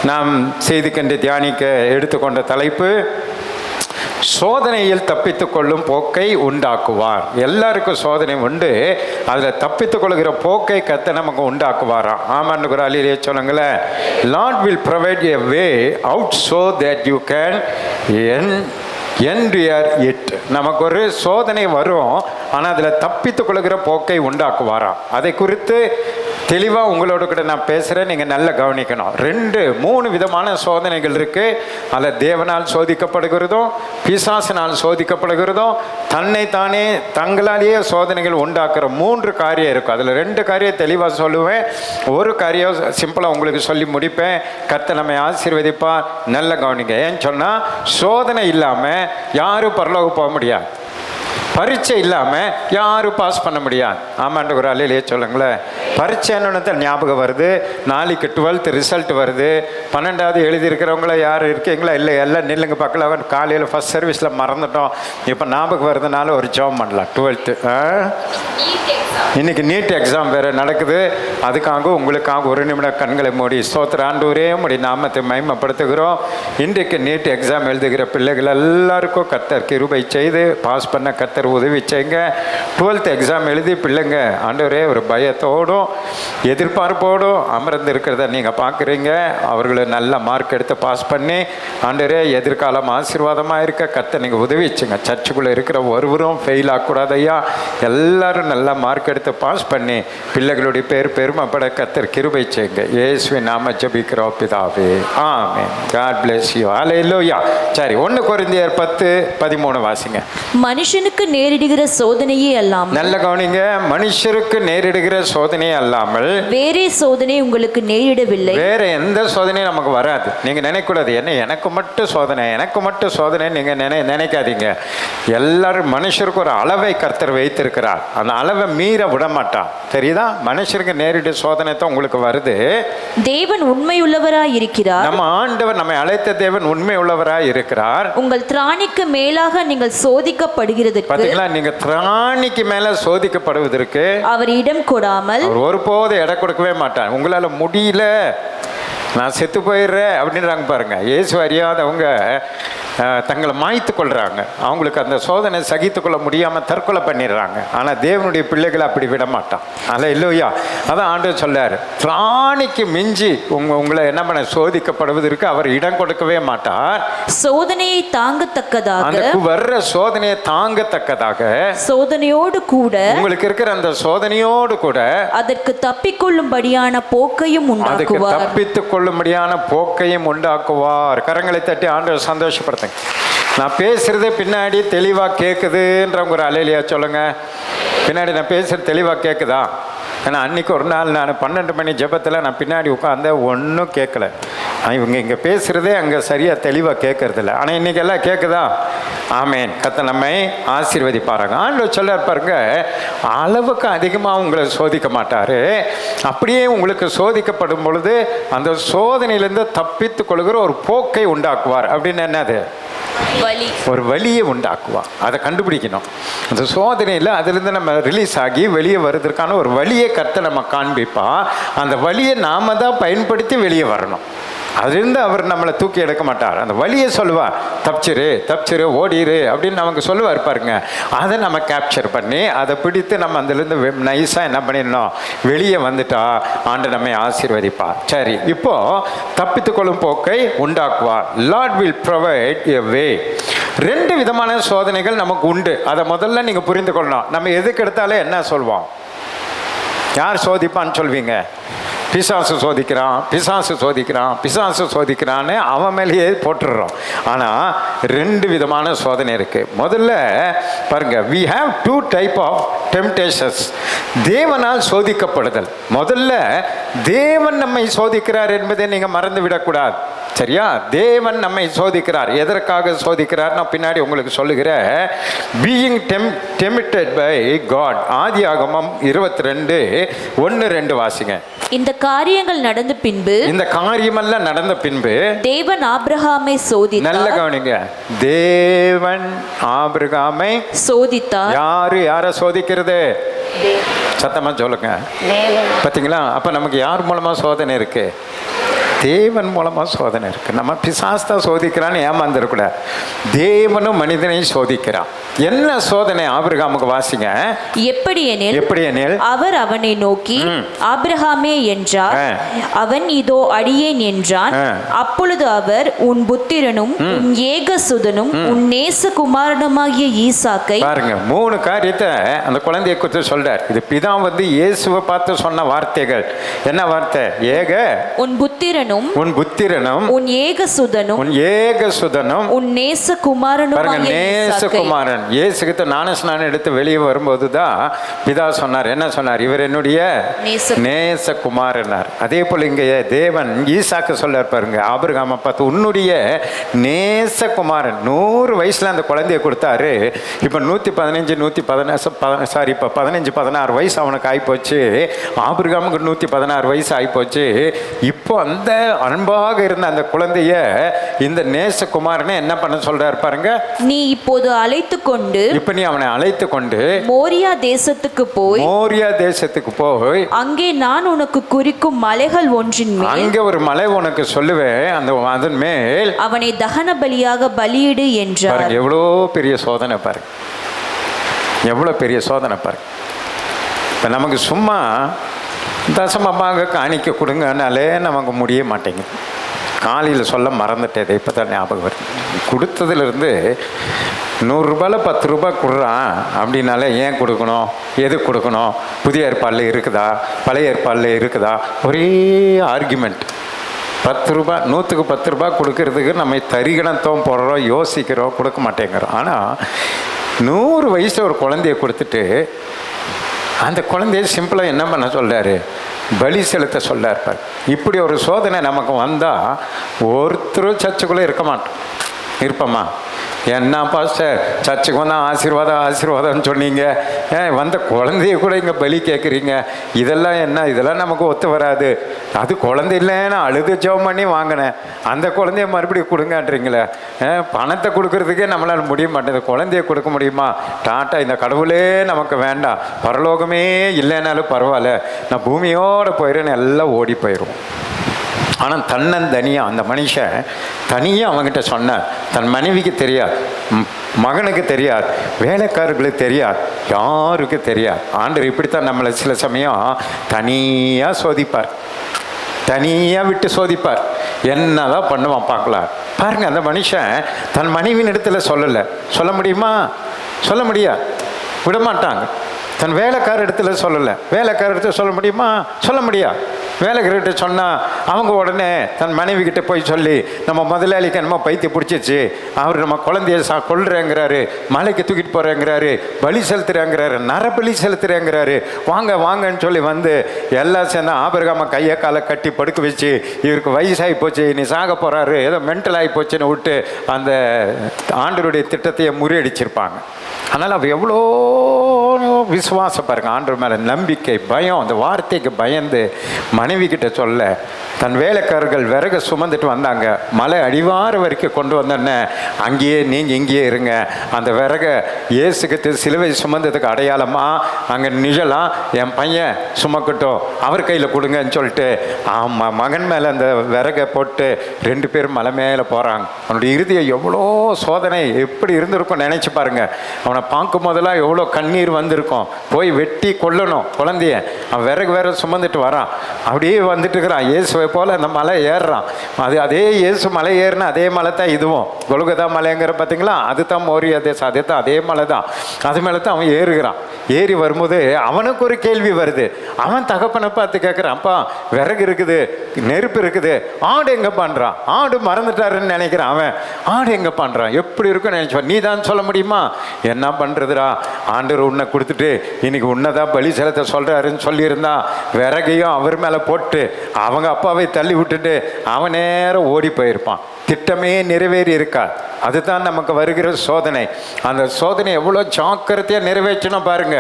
நாம் செய்து கண்டு தியானிக்க எடுத்துக்கொண்ட தலைப்பு, சோதனையில் தப்பித்து கொள்ளும் போக்கை உண்டாக்குவார். எல்லாருக்கும் சோதனை உண்டு, அதில் தப்பித்து கொள்கிற போக்கை கர்த்தர் நமக்கு உண்டாக்குவாராம். ஆமான்னு ஒரு அலிலே சொல்லுங்களேன். Lord will provide a way out so that you can endure it. நமக்கு ஒரு சோதனை வரும், ஆனால் அதில் தப்பித்து கொள்கிற போக்கை உண்டாக்குவாராம். அதை குறித்து தெளிவாக உங்களோட கூட நான் பேசுகிறேன், நீங்கள் நல்லா கவனிக்கணும். 2-3 விதமான சோதனைகள் இருக்குது. அதில் தேவனால் சோதிக்கப்படுகிறதும் பிசாசினால் சோதிக்கப்படுகிறதும் தன்னைத்தானே தங்களாலேயே சோதனைகள் உண்டாக்குற 3 காரியம் இருக்கும். அதில் 2 காரியம் தெளிவாக சொல்லுவேன், ஒரு காரியம் சிம்பிளாக உங்களுக்கு சொல்லி முடிப்பேன். கர்த்தர் நம்மை ஆசீர்வதிப்பார். நல்ல கவனிங்க. ஏன்னு சொன்னால், சோதனை இல்லாமல் யாரும் பரலோகம் போக முடியாது, பரீட்சை இல்லாமல் யாரும் பாஸ் பண்ண முடியாது. ஆமாண்டு ஒரு அலையிலேயே சொல்லுங்களேன். பரீட்சைன்னு தான் ஞாபகம் வருது. நாளைக்கு 12th ரிசல்ட் வருது. 12வது எழுதியிருக்கிறவங்கள யார் இருக்கீங்களா? இல்லை, எல்லாம் நில்லுங்க பக்கத்தில். காலையில் ஃபஸ்ட் சர்வீஸில் மறந்துட்டோம், இப்போ ஞாபகம் வருதுனால ஒரு ஜாப் பண்ணலாம். 12th இன்னைக்கு நீட் எக்ஸாம் வேறு நடக்குது. அதுக்காக உங்களுக்காக ஒரு நிமிடம் கண்களை மூடி ஸ்தோத்திர ஆண்டவரே உம்முடைய நாமத்தை மகிமைப்படுத்துகிறோம். இன்றைக்கு நீட் எக்ஸாம் எழுதுகிற பிள்ளைகள் எல்லாருக்கும் கர்த்தர் கிருபை செய்து பாஸ் பண்ண கர்த்தர் உதவி செய்யுங்க. 12th எக்ஸாம் எழுதி பிள்ளைங்க ஆண்டவரே ஒரு பயத்தோடும் எதிர்பார்ப்போடும் அமர்ந்து இருக்கிறத நீங்கள் பார்க்குறீங்க. அவர்களை நல்ல மார்க் எடுத்து பாஸ் பண்ணி ஆண்டவரே எதிர்காலம் ஆசீர்வாதமாக இருக்க கர்த்தர் நீங்கள் உதவி செய்யுங்க. சர்ச்சுக்குள்ளே இருக்கிற ஒருவரும் ஃபெயில் ஆகக்கூடாது ஐயா. எல்லாரும் நல்ல மார்க் எடுத்து பாஸ் பண்ணி பிள்ளைகளுடைய பேர் பெருமைப்பட கர்த்தர் கிருபை செய்யுங்க. இயேசுவின் நாம ஜெபிக்கிறோம் பிதாவே, ஆமென். God bless you. ஹல்லேலூயா. சரி, 1 கொரிந்தியர் 10:13 வாசிங்க. மனுஷனுக்கு நேரிடுகிற சோதனையே அல்லாமல், நல்ல கவனிங்க, மனுஷருக்கு நேரிடுகிற சோதனையே அல்லாமல் வேறே சோதனை உங்களுக்கு நேரிடவில்லை. வேற எந்த சோதனையும் நமக்கு வராது. நீங்க நினைக்கூடாது, என்ன எனக்கு மட்டும் சோதனை, எனக்கு மட்டும் சோதனை நீங்க நினைக்காதீங்க. எல்லாரும் மனுஷருக்கு ஒரு அளவை கர்த்தர் வைத்திருக்கிறார். அந்த அளவை மீற விட மாட்டான். தெரியுதா? மனுஷருக்கு நேரிட சோதனை தான் உங்களுக்கு வருது. தேவன் உண்மை உள்ளவராய் இருக்கிறார். நம்ம ஆண்டவர், நம்மை அழைத்த தேவன் உண்மை உள்ளவராய் இருக்கிறார். உங்கள் திராணிக்கு மேலாக நீங்கள் சோதிக்கப்படுகிறதற்கு, பாத்தீங்களா, நீங்க திராணிக்கு மேல சோதிக்கப்படுவதற்கு அவர் இடம் கொடாமல், அவர் ஒருபோதும் இடம் கொடுக்கவே மாட்டார். உங்களால முடியல, நான் செத்து போயிடுறேன் அப்படின்றாங்க பாருங்க. இயேசு அறியாதவங்க தங்களை மாய்த்து கொள்கிறாங்க. அவங்களுக்கு அந்த சோதனை சகித்து கொள்ள முடியாமல் தற்கொலை பண்ணிடுறாங்க. ஆனால் தேவனுடைய பிள்ளைகளை அப்படி விட மாட்டான். அல்ல இல்லையா? அதான் ஆண்டவர் சொல்றார், திராணிக்கு மிஞ்சி உங்களை என்ன பண்ண சோதிக்கப்படுவதற்கு அவர் இடம் கொடுக்கவே மாட்டார். சோதனையை தாங்கத்தக்கதாக, அந்த வர்ற சோதனையை தாங்கத்தக்கதாக, சோதனையோடு கூட, உங்களுக்கு இருக்கிற அந்த சோதனையோடு கூட அதற்கு தப்பிக்கொள்ளும்படியான போக்கையும் உண்டாக்குவார். தப்பித்துக் கொள்ளும்படியான போக்கையும் உண்டாக்குவார். கரங்களை தட்டி ஆண்டவர் சந்தோஷப்படுத்த. நான் பேசுறது பின்னாடி தெளிவாக கேட்குதுன்றவங்க ஒரு அலையிலையா சொல்லுங்க. பின்னாடி நான் பேசுறது தெளிவாக கேட்குதா? ஏன்னா அன்றைக்கி ஒரு நாள் நான் 12 மணி ஜெபத்தில் நான் பின்னாடி உட்காந்த ஒன்றும் கேட்கல. இவங்க இங்கே பேசுகிறதே அங்கே சரியாக தெளிவாக கேட்கறதில்ல. ஆனால் இன்றைக்கி எல்லாம் கேட்குதா? ஆமேன். கர்த்தர் நம்மை ஆசீர்வதிப்பாராங்க. ஆண்டவர் சொல்ல பாருங்க, அளவுக்கு அதிகமாக உங்களை சோதிக்க மாட்டார். அப்படியே உங்களுக்கு சோதிக்கப்படும் பொழுது அந்த சோதனையிலேருந்து தப்பித்து கொள்கிற ஒரு போக்கை உண்டாக்குவார். அப்படின்னு என்னது? ஒரு வழியை உண்டாக்குவான். அதை கண்டுபிடிக்கணும். அந்த சோதனையில் அதிலிருந்து நம்ம ரிலீஸ் ஆகி வெளியே வருவதற்கான ஒரு வழியை கர்த்தர் நம்ம காண்பிப்பான். அந்த வழியை நாம தான் பயன்படுத்தி வெளியே வரணும். அதுலேருந்து அவர் நம்மளை தூக்கி எடுக்க மாட்டார். அந்த வழியை சொல்லுவார், தப்பிச்சிரு ஓடிரு அப்படின்னு நமக்கு சொல்லுவார் பாருங்க. அதை நம்ம கேப்சர் பண்ணி அதை பிடித்து நம்ம அதுலேருந்து நைஸாக என்ன பண்ணிடணும், வெளியே வந்துட்டா ஆண்டு நம்மை ஆசீர்வதிப்பார். சரி, இப்போ தப்பித்துக்கொள்ளும் போக்கை உண்டாக்குவார். லார்ட் வில் ப்ரொவைட் எ வே. 2 விதமான சோதனைகள் நமக்கு உண்டு. அதை முதல்ல நீங்கள் புரிந்து கொள்ளணும். நம்ம எதுக்கு எடுத்தாலே என்ன சொல்வோம்? யார் சோதிப்பான்னு சொல்வீங்க? பிசாசு சோதிக்கிறான்னு அவன் மேலேயே போட்டுடுறோம். ஆனால் 2 விதமான சோதனை இருக்குது. முதல்ல பாருங்க, we have 2 type of temptations. தேவனால் சோதிக்கப்படுதல். முதல்ல தேவன் நம்மை சோதிக்கிறார் என்பதை நீங்கள் மறந்து விடக்கூடாது. சரியா? தேவன் நம்மை சோதிக்கிறார். எதற்காக சோதிக்கிறார் நான் பின்னாடி உங்களுக்கு சொல்லுகிறேன். Being tempted by God. ஆதியாகமம் 22:1-2 வாசிங்க. இந்த காரியங்கள் நடந்த பின்பு, இந்த காரியமெல்லாம் நடந்த பின்பு தேவன் ஆபிரகாமை சோதித்தார். நல்ல கவனிங்க, தேவன் ஆபிரகாமை சோதித்தார். யாரை சோதிக்கிறது? சத்தமா சொல்லுங்க. பாத்தீங்களா? அப்ப நமக்கு யார் மூலமா சோதனை இருக்கு? தேவன் மூலமாக சோதனை இருக்குது. நம்ம பிசாஸ்தான் சோதிக்கிறான்னு ஏமாந்துடக்கூடாது. தேவனும் மனிதனையும் சோதிக்கிறான். என்ன சோதனை ஆபிரகாமுக்கு வாசிங்க. எப்படி எனில் அவர் அவனை நோக்கி ஆபிரகாமே என்றார். அவன் இதோ அடியேன் என்றான். அப்பொழுது அவர் உன் புத்திரனும் உன் ஏகசுதனும் உன் நேசகுமாரனுமாகிய ஈசாக்கை. பாருங்க, 3 காரியத்தை அந்த குழந்தையை குறித்து சொல்றார். இது பிதா இயேசுவை பார்த்து சொன்ன வார்த்தைகள். என்ன வார்த்தை? உன் புத்திரனும் உன் ஏகசுதனும் உன் நேசகுமாரனுமாகிய நேசகுமாரன். இயேசுகிட்ட ஞானஸ்நானம் எடுத்து வெளியே வரும்போது தான் பிதா சொன்னார். என்ன சொன்னார்? இவர் என்னுடைய நேசகுமாரனார். அதே போல இங்க தேவன் ஈசாக்கு சொல்றார் பாருங்க, ஆபிரகாமை பார்த்து உன்னுடைய நேசகுமாரன். 100 வயசுல அந்த குழந்தைய கொடுத்தாரு. இப்ப 15-16 வயசு அவனுக்கு ஆயிப்போச்சு. ஆபிரகாமுக்கு 116 வயசு ஆயிப்போச்சு. இப்போ அந்த அன்பாக இருந்த அந்த குழந்தைய இந்த நேசகுமாரனை என்ன பண்ண சொல்றாரு பாருங்க. நீ இப்போது நீ அவனை அழைத்து கொண்டு மோரியா தேசத்துக்கு போய் அங்கே நான் உனக்கு குறிக்கும் மலைகள் ஒன்றின் மேல், அங்கே ஒரு மலை உனக்கு சொல்லுவேன், அதன் மேல் அவனை தகன பலியாக பலியிடு என்றார். எவ்வளோ பெரிய சோதனை பாருங்க, எவ்வளோ பெரிய சோதனை பாருங்க. இப்போ நமக்கு சும்மா தசமமாக காணிக்க கொடுங்கனாலே நமக்கு முடிய மாட்டேங்குது. காலையில் சொல்ல மறந்துட்டேன், இப்போ தான் ஞாபகம் வருது. கொடுத்ததுலேருந்து 100 ரூபாயில் 10 ரூபா கொடுறான் அப்படின்னாலே ஏன் கொடுக்கணும், எது கொடுக்கணும், புதிய ஏற்பாடில் இருக்குதா, பழைய ஏற்பாடில் இருக்குதா, ஒரே ஆர்குமெண்ட். 10 ரூபா 100க்கு 10 ரூபா கொடுக்கறதுக்கு நம்ம தரிகணத்துவம் போடுறோம், யோசிக்கிறோம், கொடுக்க மாட்டேங்கிறோம். ஆனால் 100 வயசில் ஒரு குழந்தைய கொடுத்துட்டு அந்த குழந்தைய சிம்பிளாக என்ன பண்ண சொல்கிறாரு? பலி செலுத்த சொல்கிறார். இப்படி ஒரு சோதனை நமக்கு வந்தால் ஒருத்தரும் சர்ச்சுக்குள்ளே இருக்க மாட்டோம். இருப்போமா? என்ன பாஸ்டர் சர்ச்சுக்கு வந்தால் ஆசீர்வாதம்னு சொன்னீங்க, வந்த குழந்தைய கூட இங்கே பலி கேட்குறீங்க, இதெல்லாம் என்ன? இதெல்லாம் நமக்கு ஒத்து வராது. அது குழந்தை இல்லைன்னு அழுது ஜெபம் பண்ணி வாங்கினேன், அந்த குழந்தைய மறுபடியும் கொடுங்கன்றீங்களே. பணத்தை கொடுக்கறதுக்கே நம்மளால் முடிய மாட்டேங்குது, குழந்தைய கொடுக்க முடியுமா? டாட்டா, இந்த கடவுளே நமக்கு வேண்டாம், பரலோகமே இல்லைனாலும் பரவாயில்ல, நான் பூமியோடு போயிடுறேன்னு எல்லாம் ஓடி போயிடும். ஆனால் தன்னந்தனியாக அந்த மனுஷன் தனியாக அவங்ககிட்ட சொன்னார். தன் மனைவிக்கு தெரியாது, மகனுக்கு தெரியாது, வேலைக்காரர்களுக்கு தெரியாது, யாருக்கு தெரியாது. ஆண்டவர் இப்படித்தான் நம்மளை சில சமயம் தனியாக சோதிப்பார், தனியாக விட்டு சோதிப்பார். என்னதான் பண்ணுவான் பார்க்கலாம். பாருங்கள், அந்த மனுஷன் தன் மனைவியின் இடத்துல சொல்லலை. சொல்ல முடியுமா? சொல்ல முடியாது, விடமாட்டாங்க. தன் வேலைக்கார இடத்துல சொல்லலை. வேலைக்கார இடத்துல சொல்ல முடியுமா? சொல்ல முடியாது. வேலைக்காரர்கிட்ட சொன்னால் அவங்க உடனே தன் மனைவி கிட்ட போய் சொல்லி, நம்ம முதலாளிக்கு என்னமோ பைத்தியம் பிடிச்சிச்சு, அவர் நம்ம குழந்தைய கொல்றேங்கிறாரு, மலைக்கு தூக்கிட்டு போகிறேங்கிறாரு, பலி செலுத்துறேங்கிறாரு, நரபலி செலுத்துறேங்கிறாரு, வாங்கன்னு சொல்லி எல்லாம் சேர்ந்து ஆபிரகாம கையை காலை கட்டி படுக்க வச்சு, இவருக்கு வயசாகி போச்சு, நீ சாக போகிறாரு, ஏதோ மென்டல் ஆகி போச்சுன்னு விட்டு அந்த ஆண்டவருடைய திட்டத்தையே முறியடிச்சிருப்பாங்க. அதனால் அவ எவ்வளோ விசுவாசம் பாருங்க, ஆண்டவர் மேலே நம்பிக்கை, பயம். அந்த வார்த்தைக்கு பயந்து மனைவி கிட்ட சொல்ல, தன் வேலைக்காரர்கள் விறகு சுமந்துட்டு வந்தாங்க, மலை அடிவார வரைக்கும் கொண்டு வந்தோன்னே, அங்கேயே நீங்கள் இங்கேயே இருங்க, அந்த விறகை இயேசுக்கு சிலுவை சுமந்ததுக்கு அடையாளமா அங்கே நிழலாம், என் பையன் சுமக்கட்டும், அவர் கையில் கொடுங்கன்னு சொல்லிட்டு மகன் மேலே அந்த விறகை போட்டு 2 பேரும் மலை மேலே போகிறாங்க. அவனுடைய இறுதியை எவ்வளோ சோதனை எப்படி இருந்திருக்கும் நினச்சி பாருங்க. அவனை பார்க்கும் போதெல்லாம் எவ்வளோ கண்ணீர் வந்திருக்கும். போய் வெட்டி கொல்லணும் குழந்தைய, அவன் விறகு சுமந்துட்டு வரான். அப்படியே வந்துட்டு இருக்கிறான், இயேசுவை போல் அந்த மலை ஏறுறான். அதே இயேசு மலை ஏறினா அதே மலை தான் இதுவும், கொல்கத்தா மலைங்கிற பார்த்தீங்களா, அது தான் மோரியா தேசம், அதே தான், அதே மலை தான். அது மேலே தான் அவன் ஏறுகிறான். ஏறி வரும்போது அவனுக்கு ஒரு கேள்வி வருது. அவன் தகப்பனை பார்த்து கேட்குறான், அப்பா விறகு இருக்குது, நெருப்பு இருக்குது, ஆடு எங்கே பண்ணுறான்? ஆடு மறந்துட்டாருன்னு நினைக்கிறான் அவன். ஆடு எங்கே பண்ணுறான்? எப்படி இருக்குன்னு நினைச்சான். நீ தான் சொல்ல முடியுமா? என்ன பண்ணுறதுடா, ஆண்டவர் உன்னை கொடுத்துட்டு இன்னைக்கு உன்னைதான் பலி செலுத்த சொல்கிறாருன்னு சொல்லியிருந்தான், விறகையும் அவர் மேலே போட்டு அவங்க அப்பாவை தள்ளி விட்டுட்டு அவன் நேரம் ஓடி போயிருப்பான். திட்டமே நிறைவேறி இருக்கா. அதுதான் நமக்கு வருகிற சோதனை. அந்த சோதனை எவ்வளோ ஜாக்கிரதையாக நிறைவேற்றணும் பாருங்க,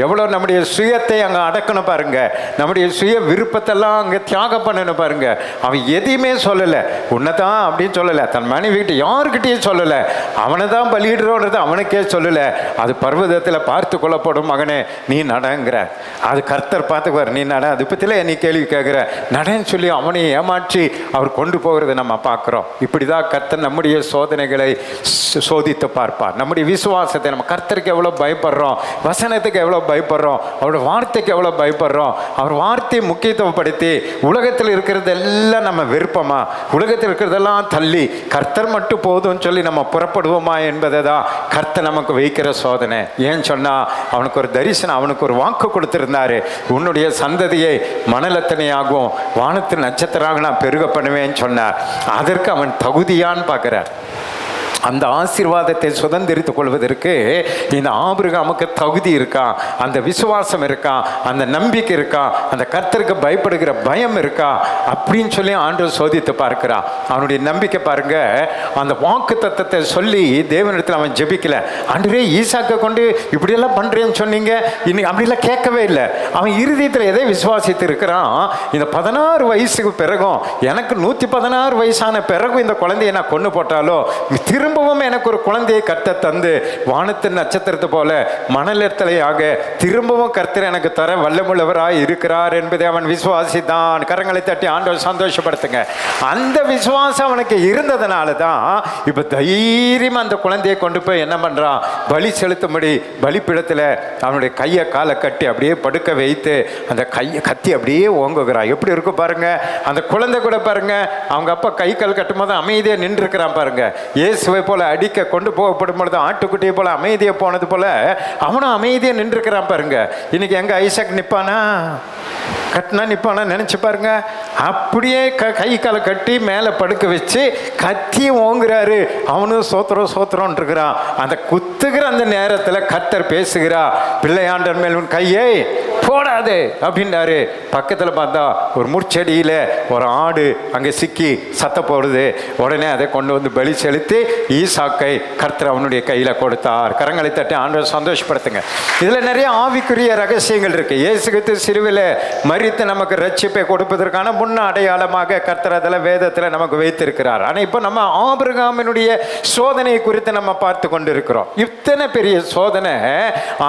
எவ்வளோ நம்முடைய சுயத்தை அங்கே அடக்கணும் பாருங்க, நம்முடைய சுய விருப்பத்தெல்லாம் அங்கே தியாகம் பண்ணணும் பாருங்க. அவன் எதையுமே சொல்லலை, உன்னைதான் அப்படின்னு சொல்லலை, தன் மனைவிக்கிட்ட யாருக்கிட்டையும் சொல்லலை, அவனை தான் பலியிடுறோன்றது அவனுக்கே சொல்லலை. அது பர்வதத்தில் பார்த்து கொள்ளப்படும் மகனே நீ நடங்கிற, அது கர்த்தர் பார்த்துக்குவார், நீ நட, அது பற்றில நீ கேள்வி கேட்குற, நடன்னு சொல்லி அவனை ஏமாற்றி அவர் கொண்டு போகிறத நம்ம பார்க்குறோம். இப்படி தான் கர்த்தர் நம்முடைய சோதனைகளை சோதித்து பார்ப்பார். நம்முடைய விசுவாசத்தை, நம்ம கர்த்தருக்கு எவ்வளோ பயப்படுறோம், வசனத்துக்கு எவ்வளோ பயப்படுறோம், அவரோட வார்த்தைக்கு எவ்வளோ பயப்படுறோம், அவர் வார்த்தையை முக்கியத்துவப்படுத்தி உலகத்தில் இருக்கிறதெல்லாம் நம்ம விருப்பமா, உலகத்தில் இருக்கிறதெல்லாம் தள்ளி கர்த்தர் மட்டும் போதும்னு சொல்லி நம்ம புறப்படுவோமா என்பதை தான் கர்த்தர் நமக்கு வைக்கிற சோதனை. ஏன்னு சொன்னால் அவனுக்கு ஒரு தரிசனம், அவனுக்கு ஒரு வாக்கு கொடுத்துருந்தாரு, உன்னுடைய சந்ததியை மணலத்தனையாகும் வானத்து நட்சத்திரமாக நான் பெருக பண்ணுவேன்னு சொன்னார். அதற்கு அவன் தகுதியான்னு பார்க்குறார். அந்த ஆசீர்வாதத்தை சுதந்திரித்துக் கொள்வதற்கு இந்த ஆபிரகாமுக்கு தகுதி இருக்கா, அந்த விசுவாசம் இருக்கா, அந்த நம்பிக்கை இருக்கா, அந்த கர்த்தருக்கு பயப்படுகிற பயம் இருக்கா அப்படின்னு சொல்லி ஆண்டவர் சோதித்து பார்க்கிறான். அவனுடைய நம்பிக்கை பாருங்க, அந்த வாக்கு தத்தத்தை சொல்லி தேவனிடத்தில் அவன் ஜெபிக்கல, ஆண்டவரே ஈசாக்கை கொண்டு இப்படியெல்லாம் பண்றேன்னு சொன்னீங்க, இன்னைக்கு அப்படிலாம் கேட்கவே இல்லை. அவன் இருதயத்தில் எதை விசுவாசித்து இருக்கிறான், இந்த 16 வயசுக்கு பிறகும், எனக்கு 116 வயசான பிறகும் இந்த குழந்தையை நான் கொண்டு போட்டாலோ திரும்பவும் எனக்கு ஒரு குழந்தையை கர்த்தர் தந்து வானத்தின் நட்சத்திரத்தை போல மணலத்தலையாக திரும்பவும் கர்த்தர் எனக்கு தர வல்லமுள்ளவராய் இருக்கிறார் என்பதை அவன் விசுவாசித்தான். கரங்களை தட்டி ஆண்டவர் சந்தோஷப்படுத்துங்க. அந்த விசுவாசம் அவனுக்கு இருந்ததுனால தான் இப்ப தைரியமா அந்த குழந்தையை கொண்டு போய் என்ன பண்றான், பலி செலுத்தும்படி பலிப்பிடத்துல அவனுடைய கையை காலை கட்டி அப்படியே படுக்க வைத்து அந்த கையை கத்தி அப்படியே ஓங்குகிறான். எப்படி இருக்கும் பாருங்க. அந்த குழந்தை கூட பாருங்க, அவங்க அப்பா கை கால் கட்டும் போது அமைதியா நின்று இருக்கிறான் பாருங்க. இயேசுவை போல அடிக்க கொண்டு போகப்படும் பொழுது ஆட்டுக்குட்டியை போல அமைதியை போனது போல அவனும் அமைதியை நின்றுக்கிறான் பாருங்க. இன்னைக்கு எங்க ஐசக் நிப்பானா, கட்டினா நிப்பானா நினைச்சு பாருங்க. அப்படியே கை காலை கட்டி மேலே படுக்க வச்சு கத்தி ஓங்குறாரு. அவனும் சோத்திரம் சோத்திரம் இருக்கிறான். அந்த குத்துகிற அந்த நேரத்தில் கர்த்தர் பேசுகிறா, பிள்ளையாண்டர் மேல் உன் கையை போடாது அப்படின்றாரு. பக்கத்தில் பார்த்தா ஒரு முற்செடியில் ஒரு ஆடு அங்கே சிக்கி சத்த போடுது. உடனே அதை கொண்டு வந்து பலி செலுத்தி ஈசாக்கை கர்த்தர் அவனுடைய கையில் கொடுத்தார். கரங்களை தட்டி ஆண்டவர் சந்தோஷப்படுத்துங்க. இதில் நிறைய ஆவிக்குரிய ரகசியங்கள் இருக்கு. இயேசு கிறிஸ்து சிலுவையில் மரித்து நமக்கு ரட்சிப்பை கொடுப்பதற்கான முன்ன அடையாளமாக கர்த்தர் அதில் வேதத்தில் நமக்கு வைத்திருக்கிறார். ஆனால் இப்போ நம்ம ஆபிரகாமினுடைய சோதனை குறித்து நம்ம பார்த்து கொண்டு இருக்கிறோம். இத்தனை பெரிய சோதனை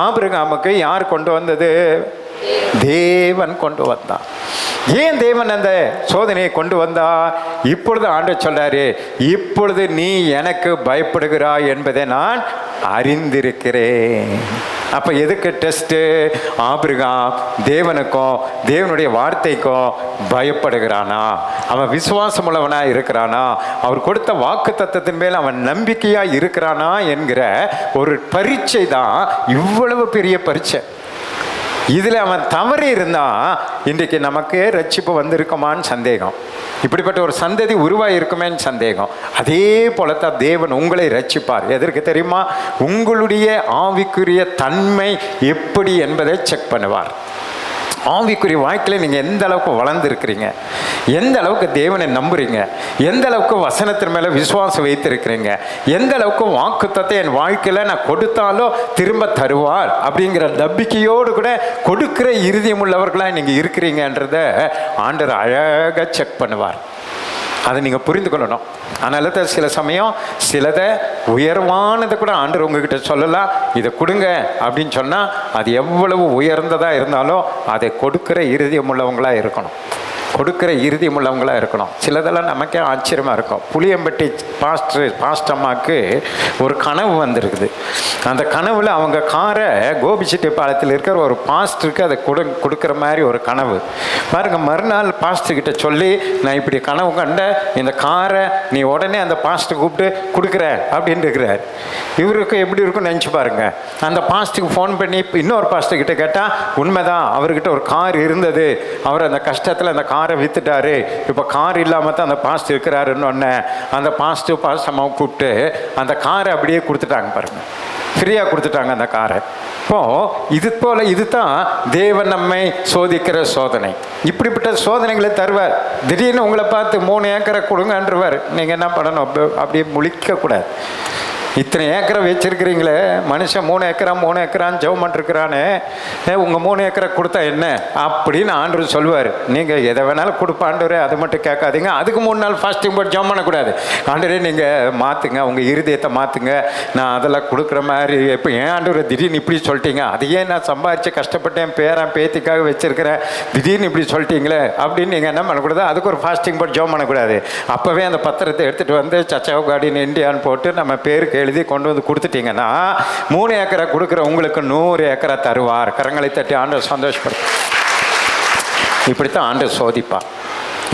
ஆபிரகாமுக்கு யார் கொண்டு வந்தது? தேவன் கொண்டு வந்தான். ஏன் தேவன் அந்த சோதனையை கொண்டு வந்தார்? இப்பொழுது ஆண்டவர் சொல்றாரு, இப்பொழுது நீ எனக்கு பயப்படுகிறாய் என்பதை நான் அறிந்திருக்கிறேன். அப்ப எதுக்கு டெஸ்ட்? ஆபிரகாம் தேவனுக்கும் தேவனுடைய வார்த்தைக்கும் பயப்படுகிறானா, அவன் விசுவாசம் உள்ளவனா இருக்கிறானா, அவர் கொடுத்த வாக்கு தத்தத்தின் மேல் அவன் நம்பிக்கையா இருக்கிறானா என்கிற ஒரு பரீட்சை தான் இவ்வளவு பெரிய பரீட்சை. இதில் அவன் தவறி இருந்தால் இன்றைக்கு நமக்கு ரட்சிப்பு வந்திருக்குமான்னு சந்தேகம், இப்படிப்பட்ட ஒரு சந்ததி உருவாகிருக்குமேன்னு சந்தேகம். அதே போலத்தான் தேவன் உங்களை ரட்சிப்பார். எதற்கு தெரியுமா? உங்களுடைய ஆவிக்குரிய தன்மை எப்படி என்பதை செக் பண்ணுவார். ஆவிக்குரிய வாழ்க்கையில் நீங்கள் எந்த அளவுக்கு வளர்ந்துருக்கிறீங்க, எந்த அளவுக்கு தேவனை நம்புறீங்க, எந்த அளவுக்கு வசனத்தின் மேலே விசுவாசம் வைத்திருக்கிறீங்க, எந்த அளவுக்கு வாக்குத்தத்தை என் வாழ்க்கையில் நான் கொடுத்தாலோ திரும்ப தருவார் அப்படிங்கிற நம்பிக்கையோடு கூட கொடுக்கிற இருதயம் உள்ளவர்களாக நீங்கள் இருக்கிறீங்கன்றத ஆண்டவர் அழகாக செக் பண்ணுவார். அதை நீங்கள் புரிந்து கொள்ளணும். அதனால சில சமயம் சிலதை உயர்வானதை கூட ஆண்டவர் உங்ககிட்ட சொல்லலாம், இதை கொடுங்க அப்படின்னு சொன்னால் அது எவ்வளவு உயர்ந்ததாக இருந்தாலும் அதை கொடுக்கிற இருதயம் உள்ளவங்களாக இருக்கணும், கொடுக்கிற இருதயம் உள்ளவங்களாக இருக்கணும். சிலதெல்லாம் நமக்கே ஆச்சரியமாக இருக்கும். புளியம்பட்டி பாஸ்டம்மாவுக்கு ஒரு கனவு வந்திருக்குது. அந்த கனவில் அவங்க காரை கோபிச்செட்டிப்பாளையத்தில் இருக்கிற ஒரு பாஸ்டருக்கு அதை கொடுக்குற மாதிரி ஒரு கனவு பாருங்கள். மறுநாள் பாஸ்டர்கிட்ட சொல்லி, நான் இப்படி கனவு கண்ட, இந்த காரை நீ உடனே அந்த பாஸ்டர் கூப்பிட்டு கொடுக்குற அப்படின்னு இருக்கிறார். இவருக்கு எப்படி இருக்குன்னு நினச்சி பாருங்க. அந்த பாஸ்டருக்கு ஃபோன் பண்ணி இன்னொரு பாஸ்டர்கிட்ட கேட்டால், உண்மைதான், அவர்கிட்ட ஒரு கார் இருந்தது, அவர் அந்த கஷ்டத்தில் அந்த காரை வித்துட்டாரு, இப்போ கார் இல்லாமல் தான் அந்த பாஸ்டர் இருக்கிறாருன்னு ஒன்று அந்த பாஸ்டர் அம்மாவை கூப்பிட்டு அந்த காரை அப்படியே கொடுத்துட்டாங்க பாருங்க. ஃப்ரீயாக கொடுத்துட்டாங்க அந்த காரை. இப்போ இதுதான் தேவன் நம்மை சோதிக்கிற சோதனை. இப்படிப்பட்ட சோதனைகளை தருவார். திடீர்னு உங்களை பார்த்து 3 ஏக்கரை கொடுங்கன்றவார். நீங்கள் என்ன பண்ணணும்? அப்படியே முழிக்கக்கூடாது. இத்தனை ஏக்கரை வச்சிருக்கிறீங்களே, மனுஷன் 3 ஏக்கரான்னு ஜெபம் பண்ணிருக்கிறானே, உங்கள் 3 ஏக்கரை கொடுத்தா என்ன அப்படின்னு ஆண்டவர் சொல்லுவார். நீங்கள் எதை வேணாலும் கொடுப்பாண்டவரே, அது மட்டும் கேட்காதீங்க. அதுக்கு 3 நாள் ஃபாஸ்டிங் போட்டு ஜெபம் பண்ணக்கூடாது. ஆண்டவரே நீங்கள் மாற்றுங்க, உங்கள் இருதயத்தை மாற்றுங்க, நான் அதெல்லாம் கொடுக்குற மாதிரி. இப்போ ஏன் ஆண்டவரை திடீர்னு இப்படி சொல்லிட்டீங்க? அதையே நான் சம்பாதிச்சு கஷ்டப்பட்டேன், பேரன் பேத்திக்காக வச்சிருக்கிறேன், திடீர்னு இப்படி சொல்லிட்டீங்களே அப்படின்னு நீங்கள் என்ன பண்ணக்கூடாது? அதுக்கு ஒரு ஃபாஸ்டிங் போட்டு ஜெபம் பண்ணக்கூடாது. அப்போவே அந்த பத்திரத்தை எடுத்துகிட்டு வந்து சச்சாவ் கார்டின் இந்தியான்னு போட்டு நம்ம பேருக்கு எழுதி கொண்டு வந்து கொடுத்துட்டீங்கன்னா 3 ஏக்கரை கொடுக்குற உங்களுக்கு 100 ஏக்கரை தருவார். கரங்களை தட்டி ஆண்டவர் சந்தோஷப்படுத்த. இப்படித்தான் ஆண்டவர் சோதிப்பா.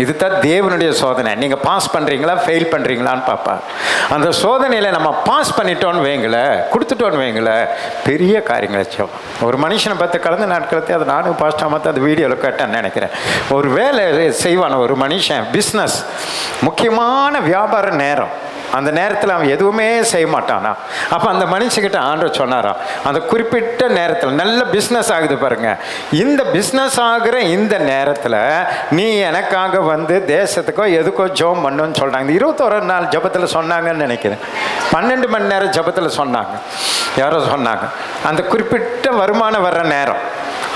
இதுதான் தேவனுடைய சோதனை. நீங்கள் பாஸ் பண்ணுறீங்களா ஃபெயில் பண்ணுறீங்களான்னு பார்ப்பா. அந்த சோதனையில் நம்ம பாஸ் பண்ணிட்டோன்னு வைங்கள, கொடுத்துட்டோன்னு வைங்கள, பெரிய காரியங்களை செய்வோம். ஒரு மனுஷனை பார்த்து கடந்த நாட்களத்தை அதை நானும் பாஸ்டாக பார்த்து அந்த வீடியோவில் கேட்டேன்னு நினைக்கிறேன். ஒரு வேலை செய்வான ஒரு மனுஷன், பிஸ்னஸ், முக்கியமான வியாபார நேரம், அந்த நேரத்தில் அவன் எதுவுமே செய்ய மாட்டானா. அப்போ அந்த மனுஷங்கிட்ட ஆண்டவர் சொன்னாராம், அந்த குறிப்பிட்ட நேரத்தில் நல்ல பிஸ்னஸ் ஆகுது பாருங்க, இந்த பிஸ்னஸ் ஆகிற இந்த நேரத்தில் நீ எனக்காக வந்து தேசத்துக்கோ எதுக்கோ ஜெபம் பண்ணுன்னு சொல்கிறாங்க. 21 நாள் ஜெபத்தில் சொன்னாங்கன்னு நினைக்கிறேன். 12 மணி நேரம் ஜெபத்தில் சொன்னாங்க. யாரோ சொன்னாங்க அந்த குறிப்பிட்ட வருமானம் வர்ற நேரம்,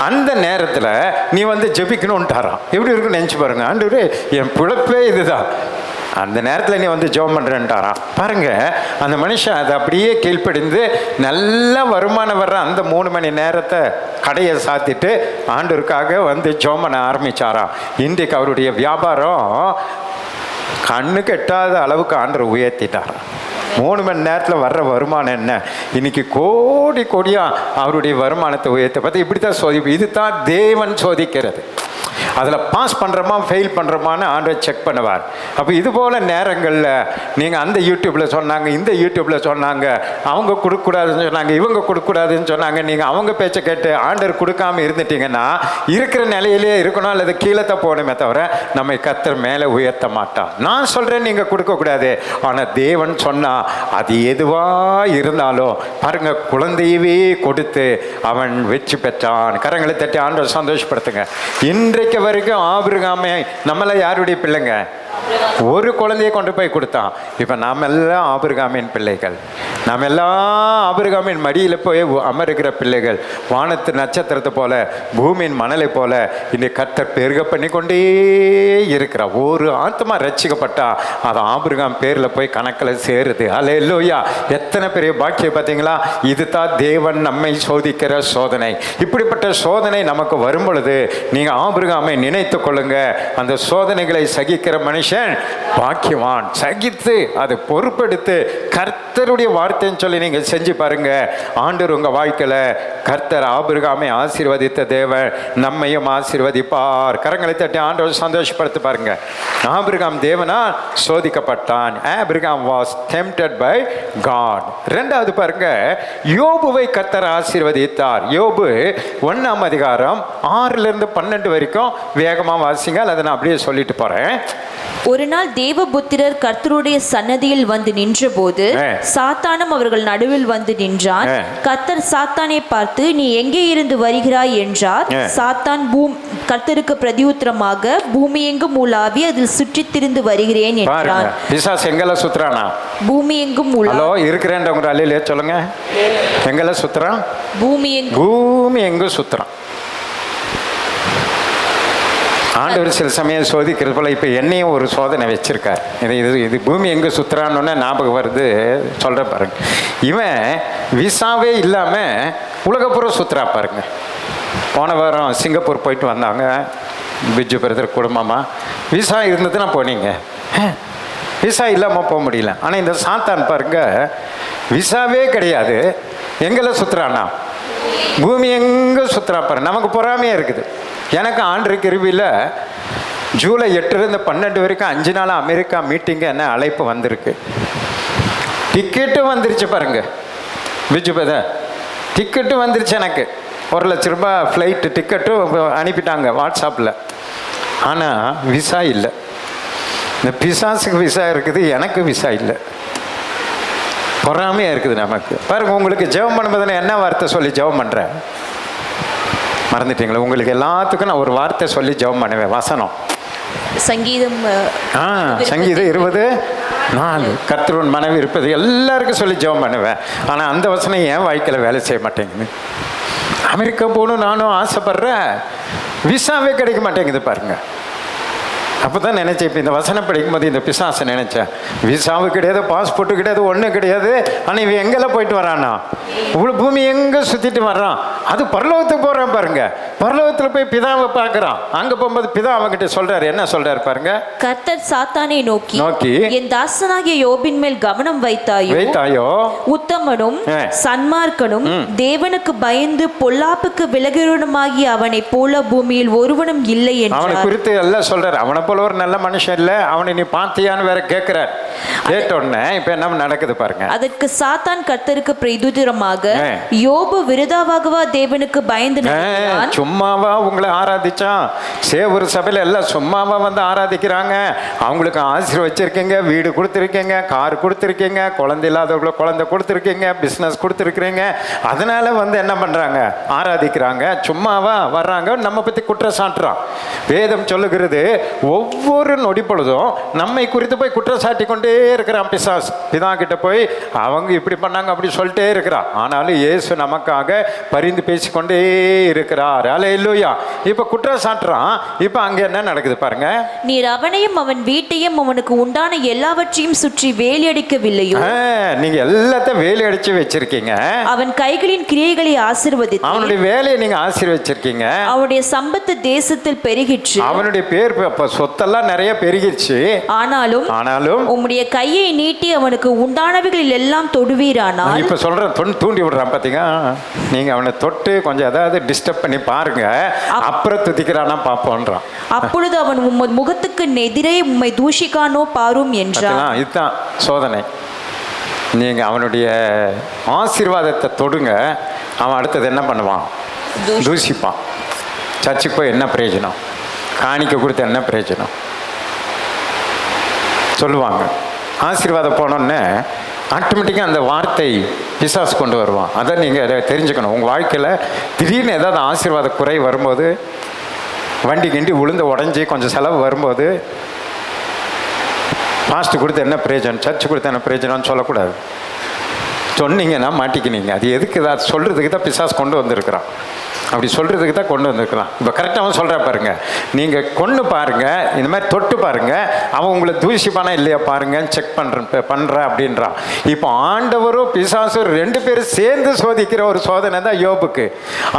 அந்த நேரத்தில் நீ வந்து ஜெபிக்கணும்ட்டாராம். எப்படி இருக்குன்னு நினச்சி பாருங்க. ஆண்டவரே என் பிழைப்பே இதுதான், அந்த நேரத்தில் நீ வந்து ஜெபம் பண்ணுறேன்ட்டாராம். பாருங்கள், அந்த மனுஷன் அதை அப்படியே கீழ்ப்படிந்து நல்ல வருமானம் வர்ற அந்த 3 மணி நேரத்தை கடையை சாத்திட்டு ஆண்டவருக்காக வந்து ஜெபம் பண்ண ஆரம்பித்தாராம். இன்றைக்கு அவருடைய வியாபாரம் கண்ணுக்கு எட்டாத அளவுக்கு ஆண்டவர் உயர்த்திட்டாராம். 3 மணி நேரத்தில் வர்ற வருமானம் என்ன, இன்னைக்கு கோடி கோடியாக அவருடைய வருமானத்தை உயர்த்த பார்த்து இப்படி தான் சோதிப்பு. இது தான் தேவன் சோதிக்கிறது. அதில் பாஸ் பண்ணுறோமா ஃபெயில் பண்ணுறோமான்னு ஆண்டவர் செக் பண்ணுவார். அப்போ இது போல் நேரங்களில் நீங்கள் அந்த யூடியூப்பில் சொன்னாங்க, இந்த யூடியூப்பில் சொன்னாங்க, அவங்க கொடுக்கக்கூடாதுன்னு சொன்னாங்க, இவங்க கொடுக்கக்கூடாதுன்னு சொன்னாங்க, நீங்கள் அவங்க பேச்சை கேட்டு ஆண்டவர் கொடுக்காமல் இருந்துட்டீங்கன்னா இருக்கிற நிலையிலே இருக்கணும், அல்லது கீழே தான் போகணுமே தவிர நம்மை கர்த்தர் மேலே உயர்த்த மாட்டான். நான் சொல்கிறேன் நீங்கள் கொடுக்கக்கூடாது, ஆனால் தேவன் சொன்னால் அது எதுவாக இருந்தாலும் பாருங்கள், குழந்தையவே கொடுத்து அவன் வெற்றி பெற்றான். கரங்களை தட்டி ஆண்டவர் சந்தோஷப்படுத்துங்க. இன்றைக்கு வரைக்கும் ஆபிரகாமே நம்மள யாருடைய பிள்ளைங்க? ஒரு குழந்தையை கொண்டு போய் கொடுத்தான். இப்போ நாம் எல்லாம் ஆபிரகாமின் பிள்ளைகள், நாம் எல்லாம் ஆபிரகாமின் மடியில் போய் அமருகிற பிள்ளைகள். வானத்து நட்சத்திரத்தை போல, பூமியின் மணலை போல இன்னைக்கு கர்த்தர் பெருக பண்ணி கொண்டே இருக்கிறார். ஒரு ஆத்மா ரட்சிக்கப்பட்டா அது ஆபிரகாம் பேரில் போய் கணக்கில் சேருது. அல்லேலூயா! எத்தனை பெரிய பாக்கியம் பார்த்தீங்களா? இதுதான் தேவன் நம்மை சோதிக்கிற சோதனை. இப்படிப்பட்ட சோதனை நமக்கு வரும் பொழுது நீங்கள் ஆபிரகாமை நினைத்து கொள்ளுங்க. அந்த சோதனைகளை சகிக்கிற மனுஷன் பாக்கியவான். சகித்து அதை பொறுப்பெடுத்து கர்த்தருடைய வார்த்தைன்னு சொல்லி நீங்கள் செஞ்சு பாருங்க. ஆண்டவர் உங்கள் வாழ்க்கையில் கர்த்தர் ஆபிரகாமை ஆசீர்வதித்த தேவன் நம்மையும் ஆசீர்வதிப்பார். கரங்களை தட்டி ஆண்டவர் சந்தோஷப்படுத்தி பாருங்க. ஆபிரகாம் தேவனால் சோதிக்கப்பட்டான். Abraham was tempted by God. 2வது பாருங்க, யோபுவை கர்த்தர் ஆசீர்வதித்தார். யோபு 1ஆம் அதிகாரம் 6லிருந்து 12 வரைக்கும் வேகமாக வாசிங்க, அதை நான் அப்படியே சொல்லிட்டு போறேன். ஒரு நாள் தேவபுத்திரர் கர்த்தருடைய சன்னதியில் வந்து நின்றபோது சாத்தானும் அவர்கள் நடுவில் வந்து நின்றான். கர்த்தர் சாத்தானை பார்த்து, நீ எங்கே இருந்து வருகிறாய் என்றார். சாத்தான் கர்த்தருக்கு பிரதியுத்தரமாக, பூமி எங்கும் உலாவி அதில் சுற்றித் திரிந்து வருகிறேன் என்றான். பிசாசு எங்கெல்ல சுத்துறானா? பூமி எங்கும் இருக்கிறேன்றவங்க அல்லையிலே சொல்லுங்க. எங்கெல்ல சுத்துறான்? பூமி எங்கும் சுத்துறான். ஆண்டவர் சில சமயம் சோதிக்கிறது போல இப்போ என்னையும் ஒரு சோதனை வச்சிருக்கார். இது பூமி எங்கே சுற்றுறான்னு ஞாபகம் வருது, சொல்கிற பாருங்க. இவன் விசாவே இல்லாமல் உலகப்புறம் சுற்றுறா பாருங்க. போன வாரம் சிங்கப்பூர் போயிட்டு வந்தாங்க பிஜு பிரதர் குடும்பமாக. விசா இருந்ததுன்னா போனீங்க, விசா இல்லாமல் போக முடியல. ஆனால் இந்த சாத்தான் பாருங்க, விசாவே கிடையாது, எங்கெல்லாம் சுற்றுறானா? பூமி எங்கே சுற்றுறா பாருங்க. நமக்கு பொறாமையாக இருக்குது. எனக்கு ஆண்டு கிருபியில் ஜூலை 8லிருந்து 12 வரைக்கும் 5 நாள் அமெரிக்கா மீட்டிங்கு என்ன அழைப்பு வந்திருக்கு. டிக்கெட்டும் வந்துருச்சு பாருங்க பிஜு பிரதர், டிக்கெட்டும் வந்துருச்சு. எனக்கு 1 லட்ச ரூபாய் ஃப்ளைட்டு டிக்கெட்டும் அனுப்பிட்டாங்க வாட்ஸ்அப்பில். ஆனால் விசா இல்லை. இந்த பிசாசுக்கு விசா இருக்குது, எனக்கு விசா இல்லை. பொறாமையாக இருக்குது நமக்கு. பாருங்க, உங்களுக்கு ஜெபம் பண்ணும்போது என்ன வார்த்தை சொல்லி ஜெபம் பண்ணுறேன் மறந்துட்டீங்களா? உங்களுக்கு எல்லாத்துக்கும் நான் ஒரு வார்த்தை சொல்லி ஜெபம் பண்ணுவேன், வசனம். சங்கீதம் சங்கீதம் 24 கர்த்தருன் மனைவி இருப்பது எல்லாருக்கும் சொல்லி ஜெபம் பண்ணுவேன். ஆனால் அந்த வசனம் ஏன் வாழ்க்கையில் வேலை செய்ய மாட்டேங்குது? அமெரிக்கா போகணும் நானும் ஆசைப்படுறேன், விசாவே கிடைக்க மாட்டேங்குது பாருங்க. அப்போ தான் நினச்சேன், இப்போ இந்த வசனம் படிக்கும்போது இந்த பிசாசை நினச்சேன், விசாவு கிடையாது, பாஸ்போர்ட்டு கிடையாது, ஒன்றும் கிடையாது. ஆனால் இவன் எங்கெல்லாம் போயிட்டு வரானா, இவ்வளோ பூமி எங்கே சுற்றிட்டு வர்றான். அது பரலோகத்துக்கு போகிறான் பாருங்க. பரலோகத்தில் போய் பிதாவை பார்க்குறான். அங்கே போகும்போது பிதா அவங்ககிட்ட சொல்கிறாரு, என்ன சொல்கிறாரு பாருங்க. கர்த்தர் சாத்தானை நோக்கி என் தாசனாகிய யோபின் மேல் கவனம் வைத்தாயோ உத்தமனும் சன்மார்க்கனும் தேவனுக்கு பயந்து பொல்லாப்புக்கு விலகிறவனுமாகிய அவனை போல பூமியில் ஒருவனும் இல்லை என்று அவனை குறித்து எல்லாம் சொல்றாரு. அவனை போல ஒரு நல்ல மனுஷன் இல்லை, அவனை நீ பார்த்தியான்னு வேற கேட்கிறார். கேட்ட உடனே இப்ப என்ன நடக்குது பாருங்க. அதற்கு சாத்தான் கர்த்தருக்கு பிரதியுத்தரமாக, யோபு விருதாவாகவா தேவனுக்கு பயந்து நடந்தான்? சும்மாவா உங்களை ஆராதிச்சான்? சேவூர் சபையில எல்லாம் சும்மாவா வந்து ஆராதிக்கிறாங்க? அவங்களுக்கு ஆசிரியர் வச்சிருக்கீங்க, வீடு கொடுத்துருக்கீங்க, கார் கொடுத்துருக்கீங்க, குழந்தை இல்லாதவங்களை குழந்தை கொடுத்துருக்கீங்க, பிஸ்னஸ் கொடுத்துருக்கிறீங்க. அதனால வந்து என்ன பண்றாங்க? ஆராதிக்கிறாங்க. சும்மாவா வர்றாங்க, நம்ம பத்தி குற்றம் சாட்டுறான். வேதம் சொல்லுகிறது, ஒவ்வொரு நொடி பொழுதும் நம்மை குறித்து போய் குற்றம் சாட்டி கொண்டே இருக்கிறான் பிசாஸ். பிதா கிட்ட போய் அவங்க இப்படி பண்ணாங்க அப்படி சொல்லிட்டே இருக்கிறான். ஆனாலும் இயேசு நமக்காக பரிந்து பேசிக்கொண்டே இருக்கிறார். அல்லேலூயா. இப்ப குற்றம் சாட்டுறான். இப்ப அங்க என்ன நடக்குது பாருங்க. நீர் அவனையும் அவன் வீட்டையும் அவனுக்கு உண்டான எல்லாவற்றையும் சுற்றி வேலி அடிக்கவில்லையோ? நீங்க எல்லாத்தையும் வேலி அடிச்சு வச்சிருக்கீங்க. அவன் கைகளின் கிரியைகளை ஆசீர்வதித்து அவனுடைய வேலையை நீங்க ஆசீர்வதிச்சிருக்கீங்க. அவனுடைய சம்பத்து தேசத்தில் பெருகிற்று. அவனுடைய பேர் சொத்தெல்லாம் நிறைய பெருகிடுச்சு. ஆனாலும் உம்முடைய கையை நீட்டி அவனுக்கு உண்டானவைகளில் எல்லாம் தொடுவீரானால். இப்ப சொல்றேன், தூண்டி விடுறான் பாத்தீங்க. நீங்க அவனை தொட்டு கொஞ்சம் ஏதாவது டிஸ்டர்ப் பண்ணி பாருங்க, அப்புறம் துதிக்கிறானா பாப்போன்றான். அப்பொழுது அவன் உமது முகத்துக்கு எதிரே உம்மை தூஷிக்கானோ பாரும் என்றான். இதுதான் சோதனை. நீங்க அவனுடைய ஆசீர்வாதத்தை தொடுங்க, அவன் அடுத்தது என்ன பண்ணுவான்? தூஷிப்பான். சர்ச்சுக்கு போய் என்ன பிரயோஜனம்? காணிக்க கொடுத்து என்ன பிரயோஜனம் சொல்லுவாங்க. ஆசீர்வாதம் போனோன்னே ஆட்டோமேட்டிக்காக அந்த வார்த்தை பிசாசு கொண்டு வருவான். அதை நீங்கள் தெரிஞ்சுக்கணும். உங்கள் வாழ்க்கையில் திடீர்னு ஏதாவது ஆசீர்வாத குறை வரும்போது, வண்டி கிண்டி உளுந்து உடஞ்சி கொஞ்சம் செலவு வரும்போது, பாஸ்ட்டு கொடுத்து என்ன பிரயோஜனம், சர்ச்சு கொடுத்து என்ன பிரயோஜனம்னு சொல்லக்கூடாது. சொன்னீங்கன்னா மாட்டிக்கினீங்க. அது எதுக்கு? அது சொல்கிறதுக்கு தான் பிசாசு கொண்டு வந்திருக்கிறான். அப்படி சொல்கிறதுக்கு தான் கொண்டு வந்திருக்கலாம். இப்போ கரெக்டாக அவன் சொல்கிறா பாருங்க. நீங்கள் கொண்டு பாருங்க, இந்த மாதிரி தொட்டு பாருங்க, அவன் உங்களை தூசிப்பானா இல்லையா பாருங்க, செக் பண்ணுற அப்படின்றான். இப்போ ஆண்டவரும் பிசாசும் 2 பேரும் சேர்ந்து சோதிக்கிற ஒரு சோதனை தான் யோபுக்கு.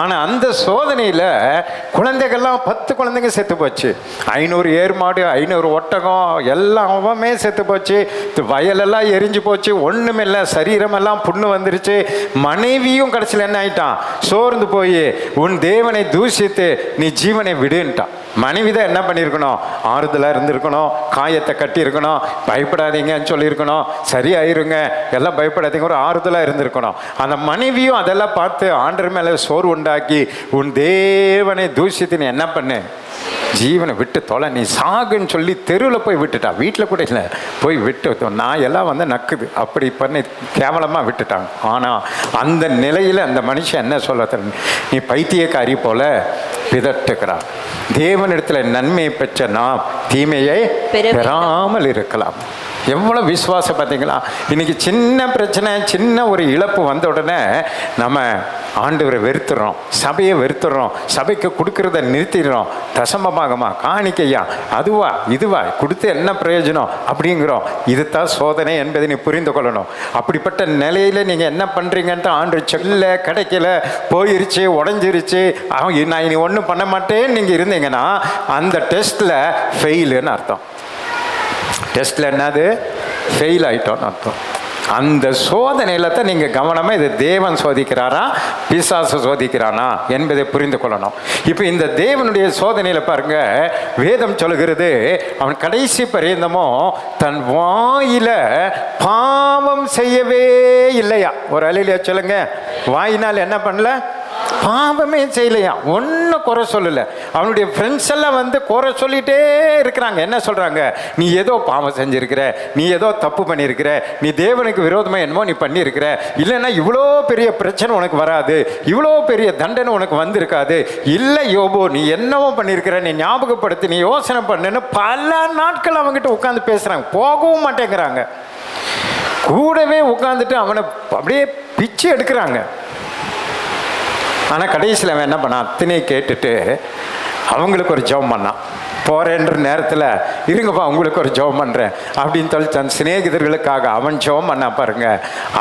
ஆனால் அந்த சோதனையில் குழந்தைகள்லாம் 10 குழந்தைங்க செத்து போச்சு. 500 ஏர் மாடு, 500 ஒட்டகம் எல்லாமே செத்து போச்சு. வயலெல்லாம் எரிஞ்சு போச்சு. ஒன்றுமே இல்லை, சரீரமெல்லாம் புண்ணு வந்துருச்சு. மனைவியும் கடைசியில் என்ன ஆயிட்டான்? சோர்ந்து போய் உன் தேவனை தூஷித்து நீ ஜீவனை விடுன்ட்டான். மனைவி தான் என்ன பண்ணியிருக்கணும்? ஆறுதலாக இருந்திருக்கணும், காயத்தை கட்டியிருக்கணும், பயப்படாதீங்கன்னு சொல்லியிருக்கணும், சரியாயிருங்க, எல்லாம் பயப்படாதீங்க, ஒரு ஆறுதலாக இருந்திருக்கணும். அந்த மனைவியும் அதெல்லாம் பார்த்து ஆண்டவர் மேலே சோறு உண்டாக்கி உன் தேவனை தூஷித்து நீ என்ன பண்ணு? ஜீவனை விட்டு தொலை, நீ சாகுன்னு சொல்லி தெருவில் போய் விட்டுட்டா. வீட்டில் கூட இல்லை, போய் விட்டு நான் எல்லாம் வந்து நக்குது அப்படி பண்ணி கேவலமாக விட்டுட்டாங்க. ஆனால் அந்த நிலையில் அந்த மனுஷன் என்ன சொல்ல, நீ பைத்தியக்காரி போல பிதட்டுகிறான். தேவனிடத்தில் நன்மையை பெற்ற நாம் தீமையை பெறாமல் இருக்கலாம். எவ்வளோ விசுவாசம் பார்த்தீங்களா? இன்னைக்கு சின்ன பிரச்சனை, சின்ன ஒரு இழப்பு வந்த உடனே நம்ம ஆண்டவரை வெறுத்துறோம், சபையை வெறுத்துறோம், சபைக்கு கொடுக்கறத நிறுத்திடுறோம். தசமபாகமா, காணிக்கையா, அதுவா இதுவா கொடுத்து என்ன பிரயோஜனம் அப்படிங்கிறோம். இதுதான் சோதனை என்பதை நீ புரிந்து கொள்ளணும். அப்படிப்பட்ட நிலையில் நீங்கள் என்ன பண்ணுறீங்கன்ட்டு ஆண்டு சொல்ல கிடைக்கல, போயிருச்சு, உடஞ்சிருச்சு, நான் இனி ஒன்றும் பண்ண மாட்டேன்னு நீங்கள் இருந்தீங்கன்னா அந்த டெஸ்ட்டில் ஃபெயிலுன்னு அர்த்தம். டெஸ்ட்டில் என்னது? ஃபெயில் ஆகிட்டோன்னு அர்த்தம். அந்த சோதனையில் தான் நீங்கள் கவனமாக இது தேவன் சோதிக்கிறாரா பிசாசு சோதிக்கிறானா என்பதை புரிந்து கொள்ளணும். இப்போ இந்த தேவனுடைய சோதனையில் பாருங்க, வேதம் சொல்லுகிறது, அவன் கடைசி பரியந்தமும் தன் வாயில பாவம் செய்யவே இல்லையா. ஒரு அலையில சொல்லுங்க, வாயினால் என்ன பண்ணல? பாவமே செய்யலையா, ஒன்றும் குறை சொல்லலை. அவனுடைய ஃப்ரெண்ட்ஸ் எல்லாம் வந்து குறை சொல்லிகிட்டே இருக்கிறாங்க. என்ன சொல்கிறாங்க, நீ ஏதோ பாவம் செஞ்சுருக்கிற, நீ ஏதோ தப்பு பண்ணியிருக்கிற, நீ தேவனுக்கு விரோதமாக என்னமோ நீ பண்ணியிருக்கிற, இல்லைன்னா இவ்வளோ பெரிய பிரச்சனை உனக்கு வராது, இவ்வளோ பெரிய தண்டனை உனக்கு வந்திருக்காது, இல்லை யோபு நீ என்னவோ பண்ணியிருக்கிற, நீ ஞாபகப்படுத்தி, நீ யோசனை பண்ணுன்னு பல நாட்கள் அவங்ககிட்ட உட்காந்து பேசுகிறாங்க. போகவும் மாட்டேங்கிறாங்க. கூடவே உட்காந்துட்டு அவனை அப்படியே பிச்சு எடுக்கிறாங்க. ஆனால் கடைசியில் அவன் என்ன பண்ணான், அத்தனையை கேட்டுட்டு அவங்களுக்கு ஒரு ஜெபம் பண்ணான். போகிறேன்ற நேரத்தில் இருங்கப்பா உங்களுக்கு ஒரு ஜெபம் பண்ணுறேன் அப்படின்னு சொல்லி தன் சிநேகிதர்களுக்காக அவன் ஜெபம் பண்ணா பாருங்க,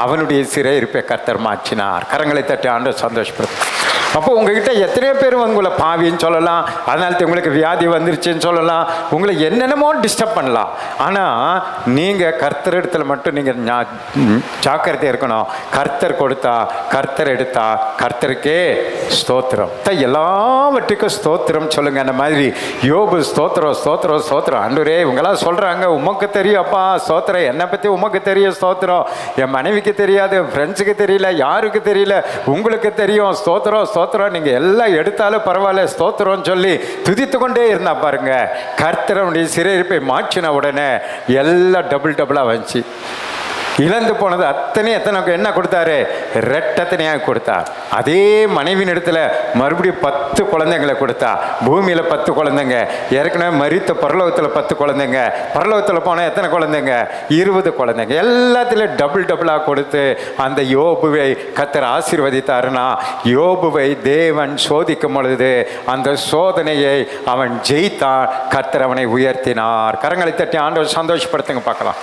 அவனுடைய சிறையிருப்பை கர்த்தர் மாற்றினார். கரங்களை தட்டி ஆண்டவர் சந்தோஷப்படுது. அப்போ உங்ககிட்ட எத்தனையோ பேர் உங்களை பாவின்னு சொல்லலாம், அதனால உங்களுக்கு வியாதி வந்துருச்சுன்னு சொல்லலாம், உங்களை என்னென்னமோ டிஸ்டர்ப் பண்ணலாம். ஆனால் நீங்கள் கர்த்தர் இடத்துல மட்டும் நீங்கள் ஜாக்கிரதையாக இருக்கணும். கர்த்தர் கொடுத்தா, கர்த்தர் எடுத்தா, கர்த்தருக்கே ஸ்தோத்திரம். எல்லாவற்றுக்கும் ஸ்தோத்திரம் சொல்லுங்க. அந்த மாதிரி யோபு ஸ்தோத்திரம் ஸ்தோத்திரம் ஸ்தோத்திரம். ஆண்டவரே இவங்கெல்லாம் சொல்கிறாங்க உமக்கு தெரியும் அப்பா ஸ்தோத்திரம், என்னை பற்றி உமக்கு தெரியும் ஸ்தோத்திரம், என் மனைவிக்கு தெரியாது, ஃப்ரெண்ட்ஸுக்கு தெரியல, யாருக்கு தெரியல, உங்களுக்கு தெரியும் ஸ்தோத்திரம் ஸ்தோத்திரம். நீங்கள் எல்லாம் எடுத்தாலும் பரவாயில்ல ஸ்தோத்திரம்னு சொல்லி துதித்து கொண்டே இருந்தா பாருங்க, கர்த்தருடைய சிறையிருப்பை மாற்றின உடனே எல்லாம் டபுள் டபுளாக வந்துச்சு. இழந்து போனது அத்தனை எத்தனை என்ன கொடுத்தாரு, ரெட்டத்தனையாக கொடுத்தார். அதே மனைவியின் இடத்துல மறுபடியும் 10 குழந்தைங்களை கொடுத்தா. பூமியில் 10 குழந்தைங்க, ஏற்கனவே மரித்த பரலோகத்தில் 10 குழந்தைங்க, பரலோகத்தில் போனால் எத்தனை குழந்தைங்க, 20 குழந்தைங்க. எல்லாத்துலேயும் டபுள் டபுளாக கொடுத்து அந்த யோபுவை கர்த்தர் ஆசீர்வதித்தாருன்னா, யோபுவை தேவன் சோதிக்கும் பொழுது அந்த சோதனையை அவன் ஜெயித்தான். கர்த்தர் அவனை உயர்த்தினார். கரங்களை தட்டி ஆண்டவர் சந்தோஷப்படுத்துங்க பார்க்கலாம்.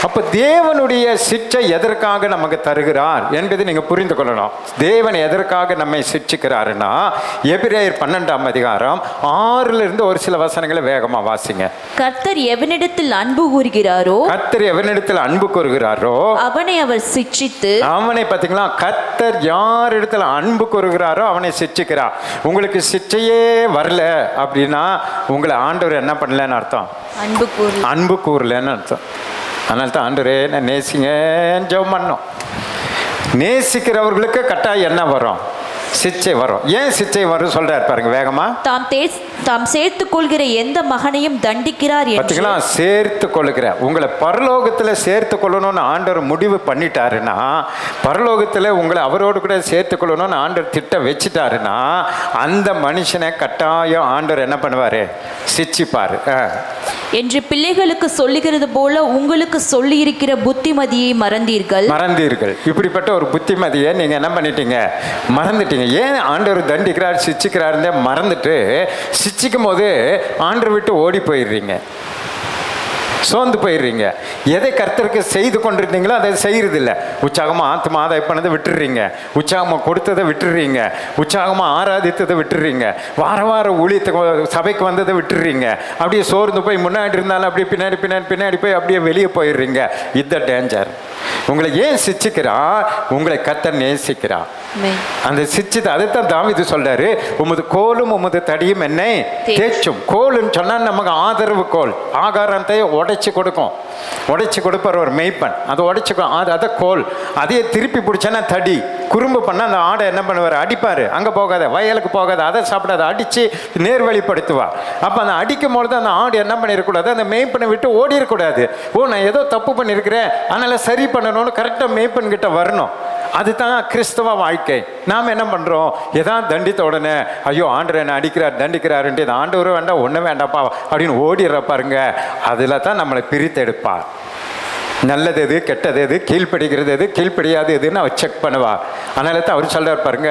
அப்போ தேவனுடைய சிற்றை எதற்காக நமக்கு தருகிறார் என்பதை நீங்க புரிந்து கொள்ளணும். தேவன் எதற்காக நம்மை சிட்சிக்கிறாருன்னா, எபிரேயர் 12ஆம் அதிகாரம் 6ல இருந்து ஒரு சில வசனங்களை வேகமா வாசிங்க. கர்த்தர் எவனிடத்தில் அன்பு கூறுகிறாரோ, கர்த்தர் எவனிடத்தில் அன்பு கூறுகிறாரோ அவனை அவர் சிட்சித்து, அவனை பார்த்தீங்களா, கர்த்தர் யார் இடத்துல அன்பு கூறுகிறாரோ அவனை சிட்சிக்கிறார். உங்களுக்கு சிட்சையே வரல அப்படின்னா உங்களை ஆண்டவர் என்ன பண்ணலன்னு அர்த்தம், அன்பு கூறலன்னு அர்த்தம். அதனால தான் ஆண்டவரே நான் நேசிங்கன்னு ஜெபம் பண்ணோம். நேசிக்கிறவர்களுக்கு கட்டாயம் என்ன வரும், சிச்சை வரும். ஏன் சிச்சை வரும் சொல்றாரு பாருங்க வேகமா. தாம் சேர்த்து கொள்கிற எந்த மகனையும் தண்டிக்கிறார். பார்த்தீங்களா, சேர்த்து கொள்கிற, உங்களை பரலோகத்தில் சேர்த்து கொள்ளணும்னு ஆண்டவர் முடிவு பண்ணிட்டாருன்னா, பரலோகத்தில் உங்களை அவரோடு கூட சேர்த்து கொள்ளணும்னு ஆண்டவர் திட்டம் வச்சுட்டாருன்னா, அந்த மனுஷனை கட்டாயம் ஆண்டவர் என்ன பண்ணுவாரு, சிச்சிப்பாரு. என்று பிள்ளைகளுக்கு சொல்லுகிறது போல உங்களுக்கு சொல்லி இருக்கிற புத்திமதியை மறந்தீர்கள். இப்படிப்பட்ட ஒரு புத்திமதியை நீங்க என்ன பண்ணிட்டீங்க, மறந்துட்டீங்க. ஏன் ஆண்டவர் தண்டிக்கிறார் சிச்சிக்கிறாருந்தே மறந்துட்டு சிச்சிக்கும் போது ஆண்டவர் விட்டு ஓடி போயிடுறீங்க, சோர்ந்து போயிடுறீங்க. எதை கர்த்தருக்கு செய்து கொண்டிருந்தீங்களோ அதை செய்யறதில்லை. உற்சாகமாக ஆத்மா ஆதாயம் பண்ணதை விட்டுடுறீங்க, உற்சாகமாக கொடுத்ததை விட்டுடுறீங்க, உற்சாகமாக ஆராதித்ததை விட்டுடுறீங்க, வார வாரம் ஊழியத்துக்கு சபைக்கு வந்ததை விட்டுடுறீங்க. அப்படியே சோர்ந்து போய் முன்னாடி இருந்தாலும் அப்படியே பின்னாடி பின்னாடி பின்னாடி போய் அப்படியே வெளியே போயிடுறீங்க. இது டேஞ்சர். உங்களை ஏன் சிச்சிக்கிறா, உங்களை கர்த்தர் நேசிக்கிறா. அந்த சிச்சித்த அதைத்தான் தாவீது சொல்றாரு, உமது கோலும் உமது தடியும் என்னை தேய்ச்சும். கோல்னு சொன்னா நமக்கு ஆதரவு கோல், ஆகாரத்தை உடைச்சு கொடுக்கும், உடைச்சு கொடுப்பார் ஒரு மெய்ப்பன், அதை உடைச்சுக்கும், அதை கோல். அதையே திருப்பி பிடிச்சேன்னா தடி. குறும்பு பண்ணால் அந்த ஆடை என்ன பண்ணுவார், அடிப்பார். அங்கே போகாத, வயலுக்கு போகாத, அதை சாப்பிடாத, அடித்து நேர்வழிப்படுத்துவா. அப்போ அந்த அடிக்கும் பொழுது அந்த ஆடு என்ன பண்ணிடக்கூடாது, அந்த மெய்ப்பனை விட்டு ஓடிடக்கூடாது. ஓ நான் ஏதோ தப்பு பண்ணியிருக்கிறேன் அதனால் சரி பண்ணணும்னு கரெக்டாக மெய்ப்பன் கிட்ட வரணும். அதுதான் கிறிஸ்தவ வாழ்க்கை. நாம் என்ன பண்ணுறோம், எதாவது தண்டித்த உடனே ஐயோ ஆண்டவர் என்ன அடிக்கிறார் தண்டிக்கிறாருன்ட்டு இது ஆண்டவரும் வேண்டாம் ஒன்றும் வேண்டாப்பா அப்படின்னு ஓடிடுற பாருங்க. அதில் தான் நம்மளை பிரித்து எடுப்பார். நல்லது எது, கெட்டது எது, கீழ்ப்படிக்கிறது எது, கீழ்ப்படியாது எதுன்னு அவர் செக் பண்ணுவார். அதனால தான் அவர் சொல்றார் பாருங்க,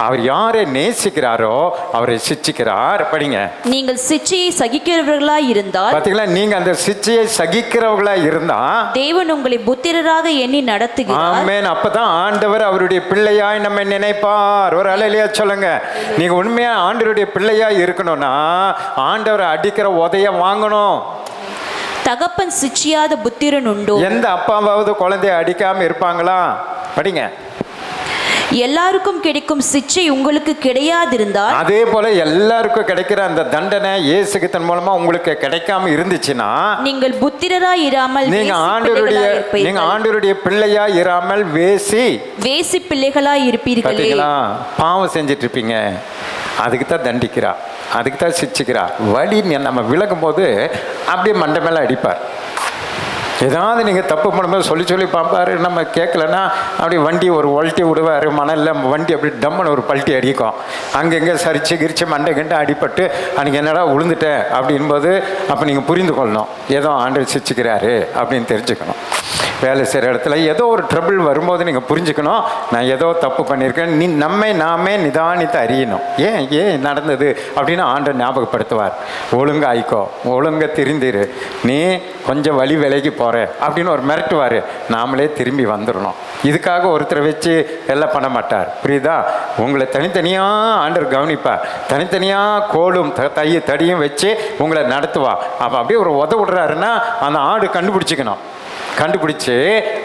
அவர் யாரை நேசிக்கிறாரோ அவரை சிச்சிக்கிறார். படிங்க. நீங்கள் சிச்சையை சகிக்கிறவர்களாய் இருந்தால், பாத்தீங்களா, நீங்க அந்த சிச்சையை சகிக்கிறவர்களா இருந்தா தேவன் உங்களை புத்திரராக எண்ணி நடத்துகிறார். ஆமென். அப்பதான் ஆண்டவர் அவருடைய பிள்ளையாய் நம்ம நினைப்பார். ஒரு அல்லேலூயா சொல்லுங்க. நீங்க உண்மையா ஆண்டவருடைய பிள்ளையாய் இருக்கணும்னா ஆண்டவரை அடிக்கிற உதைய வாங்கணும். தகப்பன் சிச்சியாத புத்திரன் உண்டோ? எந்த அப்பாவாவது குழந்தைய அடிக்காம இருப்பாங்களா? படிங்க. எல்லாருக்கும் கிடைக்கும் சிச்சை உங்களுக்கு கிடையாதிருந்தால், அதே போல எல்லாருக்கும் கிடைக்கிற அந்த தண்டனை இயேசுகிறிஸ்து மூலமா உங்களுக்கு கிடைக்காம இருந்துச்சுன்னா, நீங்கள் புத்திரராய் இராமல் நீங்க வேசி ஆண்டவருடைய பிள்ளையா இராமல் வேசி பிள்ளைகளாய் இருப்பீர்களே. பாத்தீங்களா, பாவம் செஞ்சிட்டு இருப்பீங்க. அதுக்கு தான் தண்டிக்கிறா, அதுக்கு தான் சிச்சிக்கிறா. வழி நம்ம விலகும் போது அப்படியே மண்டை மேலே அடிப்பார். ஏதாவது நீங்கள் தப்பு பண்ணும்போது சொல்லி பார்ப்பாரு. நம்ம கேட்கலன்னா அப்படியே வண்டி ஒரு ஒல்ட்டி விடுவார். மணலில் வண்டி அப்படி டம்முன்னு ஒரு பல்ட்டி அடிக்கும். அங்கங்கே சரிச்சு மண்டை கிண்டை அடிபட்டு அன்றைக்கி என்னடா விழுந்துட்டேன் அப்படின்போது அப்போ நீங்கள் புரிந்து கொள்ளணும், ஏதோ ஆண்டவர் சிச்சிக்கிறாரு அப்படின்னு தெரிஞ்சுக்கணும். வேலை செய்கிற இடத்துல ஏதோ ஒரு ட்ரபிள் வரும்போது நீங்கள் புரிஞ்சுக்கணும், நான் ஏதோ தப்பு பண்ணியிருக்கேன். நாமே நிதானித்து அறியணும். ஏன் நடந்தது அப்படின்னு ஆண்டவர் ஞாபகப்படுத்துவார். ஒழுங்காய்க்கோ, ஒழுங்க திருந்திரு, நீ கொஞ்சம் வழி விலைக்கு போகிற அப்படின்னு ஒரு மிரட்டுவார். நாமளே திரும்பி வந்துடணும். இதுக்காக ஒருத்தரை வச்சு எல்லாம் பண்ண மாட்டார். புரியுதா? உங்களை தனித்தனியாக ஆண்டவர் கவனிப்பார். தனித்தனியாக கோலும் தடியும் வச்சு உங்களை நடத்துவா. அப்போ அப்படியே ஒரு விடுறாருன்னா அந்த ஆடு கண்டுபிடிச்சிக்கணும். கண்டுபிடிச்சு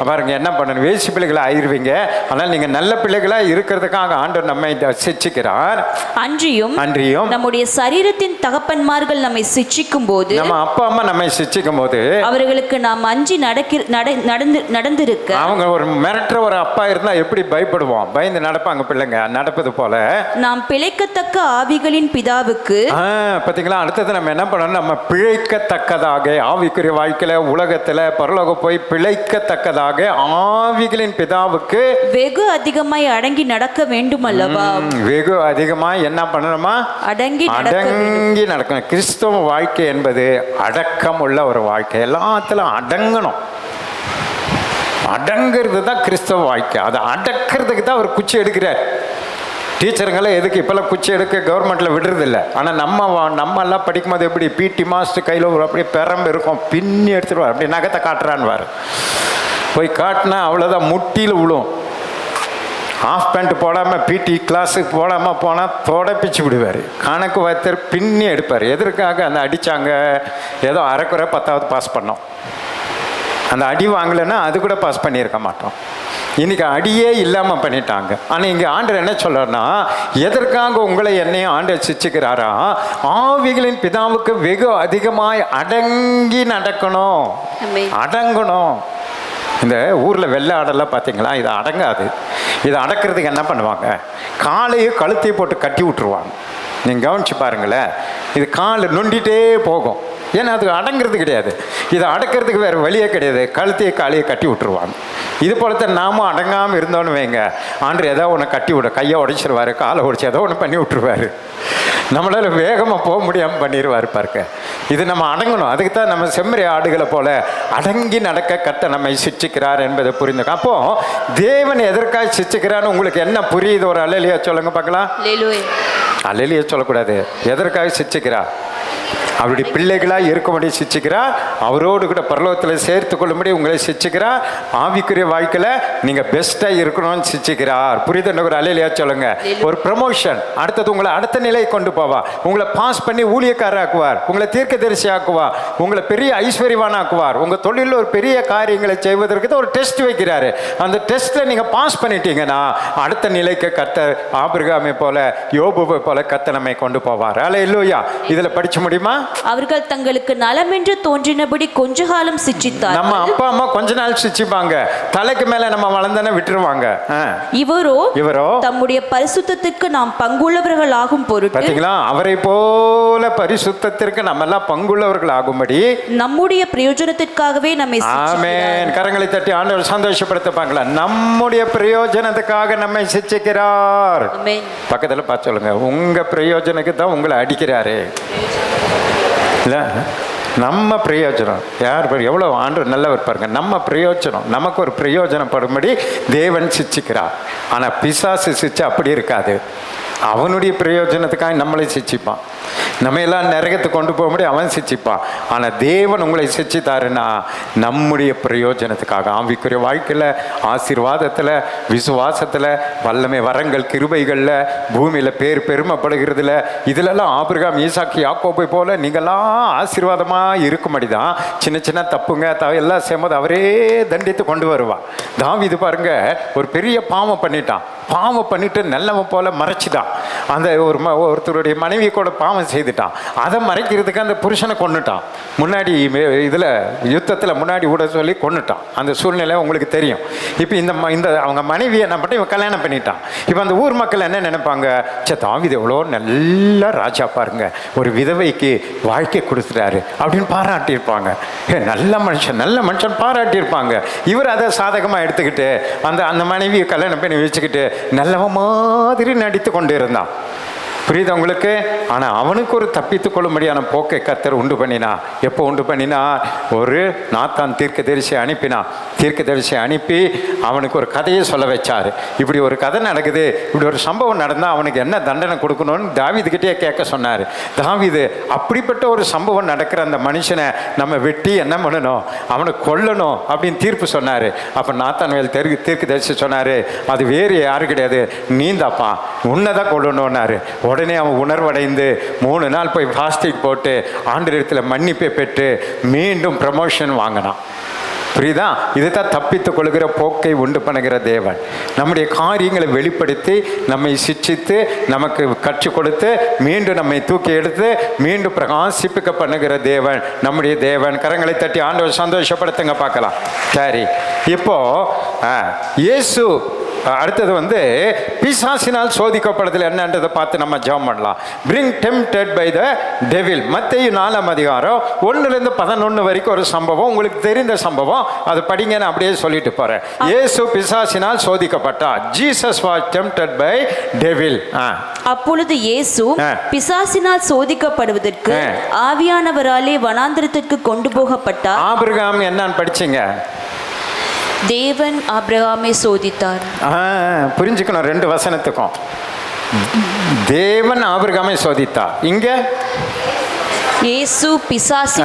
பாருங்க என்ன பண்ணணும், வேசி பிள்ளைகளை ஆயிருவீங்க. ஆனால் நீங்க நல்ல பிள்ளைகளா இருக்கிறதுக்காக ஆண்டவர் நம்மை சிச்சிக்கிறார். அன்றியும் நம்முடைய சரீரத்தின் தகப்பன்மார்கள் நம்மை சிச்சிக்கும் போது, நம்ம அப்பா அம்மா நம்மை சிச்சிக்கும் போது, அவர்களுக்கு நாம் அஞ்சி நடந்திருக்க, அவங்க ஒரு மிரட்டுற ஒரு அப்பா இருந்தா எப்படி பயப்படுவோம், பயந்து நடப்பாங்க பிள்ளைங்க. நடப்பது போல நாம் பிழைக்கத்தக்க ஆவிகளின் பிதாவுக்கு, பாத்தீங்களா, அடுத்தது நம்ம என்ன பண்ணணும், நம்ம பிழைக்கத்தக்கதாக ஆவிக்குரிய வாழ்க்கையில உலகத்துல பரலோக போய் பிழைக்கத்தக்கதாக ஆவிகளின் பிதாவுக்கு வெகு அதிகமாய் அடங்கி நடக்க வேண்டும் அல்லவா? வெகு அதிகமாய் என்ன பண்ணணுமா? அடங்கி நடக்கணும். கிறிஸ்தவ வாழ்க்கை என்பது அடக்கம் உள்ள ஒரு வாழ்க்கை. எல்லாத்திலும் அடங்கணும். அடங்கிறது தான் கிறிஸ்தவ வாழ்க்கை. அதை அடக்கிறதுக்கு தான் அவர் குச்சி எடுக்கிறார். டீச்சருங்களை எதுக்கு இப்போல்லாம் குச்சி எடுக்க கவர்மெண்ட்டில் விடுறதில்ல. ஆனால் நம்ம எல்லாம் படிக்கும்போது எப்படி பிடி மாஸ்டர் கையில் ஒரு அப்படியே பெரம்பு இருக்கும், பின்னி எடுத்துடுவார். அப்படி நகத்தை காட்டுறான்வார். போய் காட்டினா அவ்வளோதான், முட்டியில் விழும். ஹாஃப் பேண்ட் போடாமல் பிடி கிளாஸுக்கு போடாமல் போனால் தொடப்பிச்சு விடுவார். கணக்கு வைத்தர் பின்னி எடுப்பார். எதற்காக? அந்த அடித்தாங்க, ஏதோ அரைக்குறை 10வது பாஸ் பண்ணோம். அந்த அடி வாங்கலைன்னா அது கூட பாஸ் பண்ணியிருக்க மாட்டோம். இன்னைக்கு அடியே இல்லாமல் பண்ணிட்டாங்க. ஆனால் இங்கே ஆண்டவர் என்ன சொல்றாருன்னா, எதற்காக உங்களை என்னையும் ஆண்டவர் சிச்சிக்கிறாரா? ஆவிகளின் பிதாவுக்கு வெகு அதிகமாய் அடங்கி நடக்கணும், அடங்கணும். இந்த ஊரில் வெள்ளை ஆடெல்லாம் பார்த்தீங்களா, இது அடங்காது. இதை அடக்கிறதுக்கு என்ன பண்ணுவாங்க, காலையும் கழுத்தையும் போட்டு கட்டி விட்டுருவாங்க. நீங்கள் கவனிச்சு பாருங்களேன், இது கால் நொண்டிகிட்டே போகும். ஏன்னா அது அடங்கிறது கிடையாது. இதை அடக்கிறதுக்கு வேறு வழியே கிடையாது. கழுத்தையை காலையை கட்டி விட்டுருவாங்க. இது போலத்தான் நாமும் அடங்காமல் இருந்தோன்னு வைங்க, ஆண்டு ஏதோ ஒன்று கட்டி விட, கையை உடைச்சிருவார், காலை உடைச்சி ஏதோ ஒன்று பண்ணி விட்டுருவார். நம்மளால் வேகமாக போக முடியாமல் பண்ணிடுவார் பாருங்க. இது நம்ம அடங்கணும். அதுக்கு தான் நம்ம செம்மறி ஆடுகளை போல அடங்கி நடக்க கத்த நம்மை சிச்சிக்கிறார் என்பதை புரிந்துக்க. அப்போ தேவன் எதற்காக சிச்சிக்கிறான்னு உங்களுக்கு என்ன புரியுது? ஒரு அல்லேலூயா சொல்லுங்க பார்க்கலாம். அல்லேலூயா சொல்லக்கூடாது. எதற்காக சிச்சிக்கிறார்? அவருடைய பிள்ளைகளாக இருக்கும்படி சிச்சிக்கிறார். அவரோடு கூட பரலோகத்தில் சேர்த்து கொள்ளும்படி உங்களை சிச்சிக்கிறார். ஆவிக்குரிய வாழ்க்கையில் நீங்கள் பெஸ்ட்டாக இருக்கணும்னு சிச்சிக்கிறார். புரியுதுன்னு ஒரு அல்லேலூயா சொல்லுங்க. ஒரு ப்ரமோஷன், அடுத்தது உங்களை அடுத்த நிலையை கொண்டு போவார். உங்களை பாஸ் பண்ணி ஊழியக்காரர் ஆக்குவார், உங்களை தீர்க்கதரிசி ஆக்குவார், உங்களை பெரிய ஐஸ்வர்யவான் ஆக்குவார். உங்கள் தொழிலில் ஒரு பெரிய காரியங்களை செய்வதற்கு தான் ஒரு டெஸ்ட் வைக்கிறாரு. அந்த டெஸ்ட்டில் நீங்கள் பாஸ் பண்ணிட்டீங்கன்னா அடுத்த நிலைக்கு கர்த்தர் ஆபிரகாமை போல, யோபுவை போல கர்த்தர் நம்மை கொண்டு போவார். அல்லேலூயா. இதில் படிக்க முடியுமா? அவர்கள் தங்களுக்கு நலம் என்று தோன்றினபடி கொஞ்ச காலம் சிச்சித்தார். நம்ம அப்பா அம்மா கொஞ்ச நாள் சிச்சிப்பாங்க, தலைக்கு மேல நம்ம வளர்ந்தன விட்டுருவாங்க. இவரோ தம்முடைய பரிசுத்தத்திற்கு நாம் பங்குள்ளவர்கள் ஆகும் பொருட்டு, பாத்தீங்களா, அவரை போல பரிசுத்தத்திற்கு நம்ம எல்லாம் பங்குள்ளவர்கள் ஆகும்படி நம்முடைய பிரயோஜனத்திற்காகவே நம்மை ஆமென். கரங்களை தட்டி ஆண்டவர் சந்தோஷப்படுத்தப்பாங்களா? நம்முடைய பிரயோஜனத்துக்காக நம்மை சிச்சிக்கிறார். பக்கத்துல பார்த்து சொல்லுங்க, உங்க பிரயோஜனத்துக்கு தான் உங்களை அடிக்கிறாரு. இல்லை, நம்ம பிரயோஜனம் யார் எவ்வளோ ஆண்டவர் நல்லவர் பாருங்க. நம்ம பிரயோஜனம், நமக்கு ஒரு பிரயோஜனப்படும்படி தேவன் சிச்சிக்கிறார். ஆனால் பிசாசு சிச்சு அப்படி இருக்காது. அவனுடைய பிரயோஜனத்துக்காக நம்மளை சிச்சிப்பான். நம்ம எல்லாம் நரகத்துக்கு கொண்டு போக முடியும், அவன் சிச்சிப்பான். ஆனால் தேவன் உங்களை சிச்சித்தாருன்னா நம்முடைய பிரயோஜனத்துக்காக, ஆவிக்குரிய வாழ்க்கையில், ஆசீர்வாதத்தில், விசுவாசத்தில், வல்லமை வரங்கள் கிருபைகளில், பூமியில் பெருமைப்படுகிறதுல, இதிலெல்லாம் ஆபிரகாம் ஈசாக்கு யாக்கோபை போல நீங்கள்லாம் ஆசீர்வாதமாக இருக்கும்படி தான் சின்ன சின்ன தப்புங்க எல்லாம் செய்யும்போது அவரே தண்டித்து கொண்டு வருவான். தாவீது பாருங்க, ஒரு பெரிய பாவம் பண்ணிட்டு நல்லவன் போல மறைச்சிட்டான். அந்த ஒருத்தருடைய மனைவி கூட பாவம் செய்துட்டான். அதை மறைக்கிறதுக்கு அந்த புருஷனை கொன்னுட்டான். முன்னாடி இதில் யுத்தத்தில் முன்னாடி விட சொல்லி கொன்னுட்டான். அந்த சூழ்நிலை உங்களுக்கு தெரியும். இப்போ இந்த அவங்க மனைவியை நான் மட்டும் இவன் கல்யாணம் பண்ணிட்டான். இப்போ அந்த ஊர் மக்கள் என்ன நினைப்பாங்க, சே தாவீது எவ்வளோ நல்ல ராஜா பாருங்க, ஒரு விதவைக்கு வாழ்க்கை கொடுத்துட்டாரு அப்படின்னு பாராட்டியிருப்பாங்க. நல்ல மனுஷன் பாராட்டியிருப்பாங்க. இவர் அதை சாதகமாக எடுத்துக்கிட்டு அந்த மனைவியை கல்யாணம் பண்ணி வச்சுக்கிட்டு நல்லவ மாதிரி நடித்து கொண்டு இருந்தான். புரியுது உங்களுக்கு? ஆனால் அவனுக்கு ஒரு தப்பித்து கொள்ளும்படியான போக்கை கர்த்தர் உண்டு பண்ணினா. எப்போ உண்டு பண்ணினா? ஒரு நாத்தான் தீர்க்கதரிசியை அனுப்பி அவனுக்கு ஒரு கதையை சொல்ல வச்சார். இப்படி ஒரு கதை நடக்குது, இப்படி ஒரு சம்பவம் நடந்தால் அவனுக்கு என்ன தண்டனை கொடுக்கணும்னு தாவீதுகிட்டே கேட்க சொன்னார். தாவீது அப்படிப்பட்ட ஒரு சம்பவம் நடக்கிற அந்த மனுஷனை நம்ம வெட்டி என்ன பண்ணணும், அவனை கொல்லணும் அப்படின்னு தீர்ப்பு சொன்னார். அப்போ நாத்தான்வேல் தீர்க்கதரிசி சொன்னார், அது வேறு யாரு கிடையாது, நீந்தாப்பா, உன்னைதான் கொல்லணும்னாரு. உடனே அவன் உணர்வடைந்து 3 நாள் போய் ஃபாஸ்டிங் போட்டு ஆண்டவரிடத்தில் மன்னிப்பை பெற்று மீண்டும் ப்ரமோஷன் வாங்கினான். புரியுதா? இதுதான் தப்பித்துக் கொள்கிற போக்கை உண்டு பண்ணுகிற தேவன். நம்முடைய காரியங்களை வெளிப்படுத்தி நம்மை சிட்சித்து நமக்கு கற்றுக் கொடுத்து மீண்டும் நம்மை தூக்கி எடுத்து மீண்டும் பிரகாசிப்பிக்க பண்ணுகிற தேவன் நம்முடைய தேவன். கரங்களை தட்டி ஆண்டவர் சந்தோஷப்படுத்துங்க பார்க்கலாம். சரி, இப்போ இயேசு அடுத்தது பிசாசினால் சோதிக்கப்படுதல் என்னன்றதை பார்த்து நம்ம ஜெபம் பண்ணலாம். Bring tempted by the devil. மத்தேயு 4ஆம் அதிகாரம் 1-11 வரைக்கும் ஒரு சம்பவம், உங்களுக்கு தெரிந்த சம்பவம், அது படிங்க, நான் அப்படியே சொல்லிட்டு போறேன். இயேசு பிசாசினால் சோதிக்கப்பட்டார். Jesus was tempted by devil. அப்பொழுது இயேசு பிசாசினால் சோதிக்கப்படுவதற்கு ஆவியானவராலே வனாந்திரத்திற்கு கொண்டு போகப்பட்டார். ஆபிரகாம் என்னன்னு படிச்சீங்க? தேவன் ஆபிரகாமை சோதித்தார். புரிஞ்சுக்கணும் 2 வசனத்துக்கும். தேவன் ஆபிரகாமை சோதித்தார். இங்க இயேசு பிசாசு.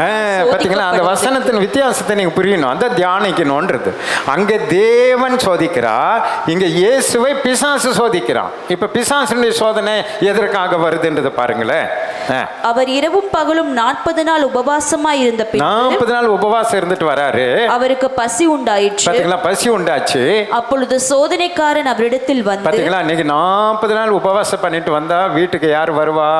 பார்த்தீங்களா? அந்த வசனத்தின் வித்தியாசத்தை நீங்க புரியணும், அந்த தியானிக்கணும்ன்றது. அங்க தேவன் சோதிக்கிறார், இங்க இயேசுவை பிசாசு சோதிக்கிறான். இப்ப பிசாசுடைய சோதனை எதற்காக வருதுன்றது பாருங்களேன். அவர் இரவும் பகலும் 40 நாள் உபவாசமாய் இருந்த பின் 40 நாள் உபவாசம் இருந்துட்டு வராரு. அவருக்கு பசி உண்டாயிற்று. பாத்தீங்களா? பசி உண்டாச்சு. அப்பொழுது சோதனைக்காரன் அவரிடத்தில் வந்து, பாத்தீங்களா? இன்னைக்கு 40 நாள் உபவாசம் பண்ணிட்டு வந்தா வீட்டுக்கு யார் வருவா?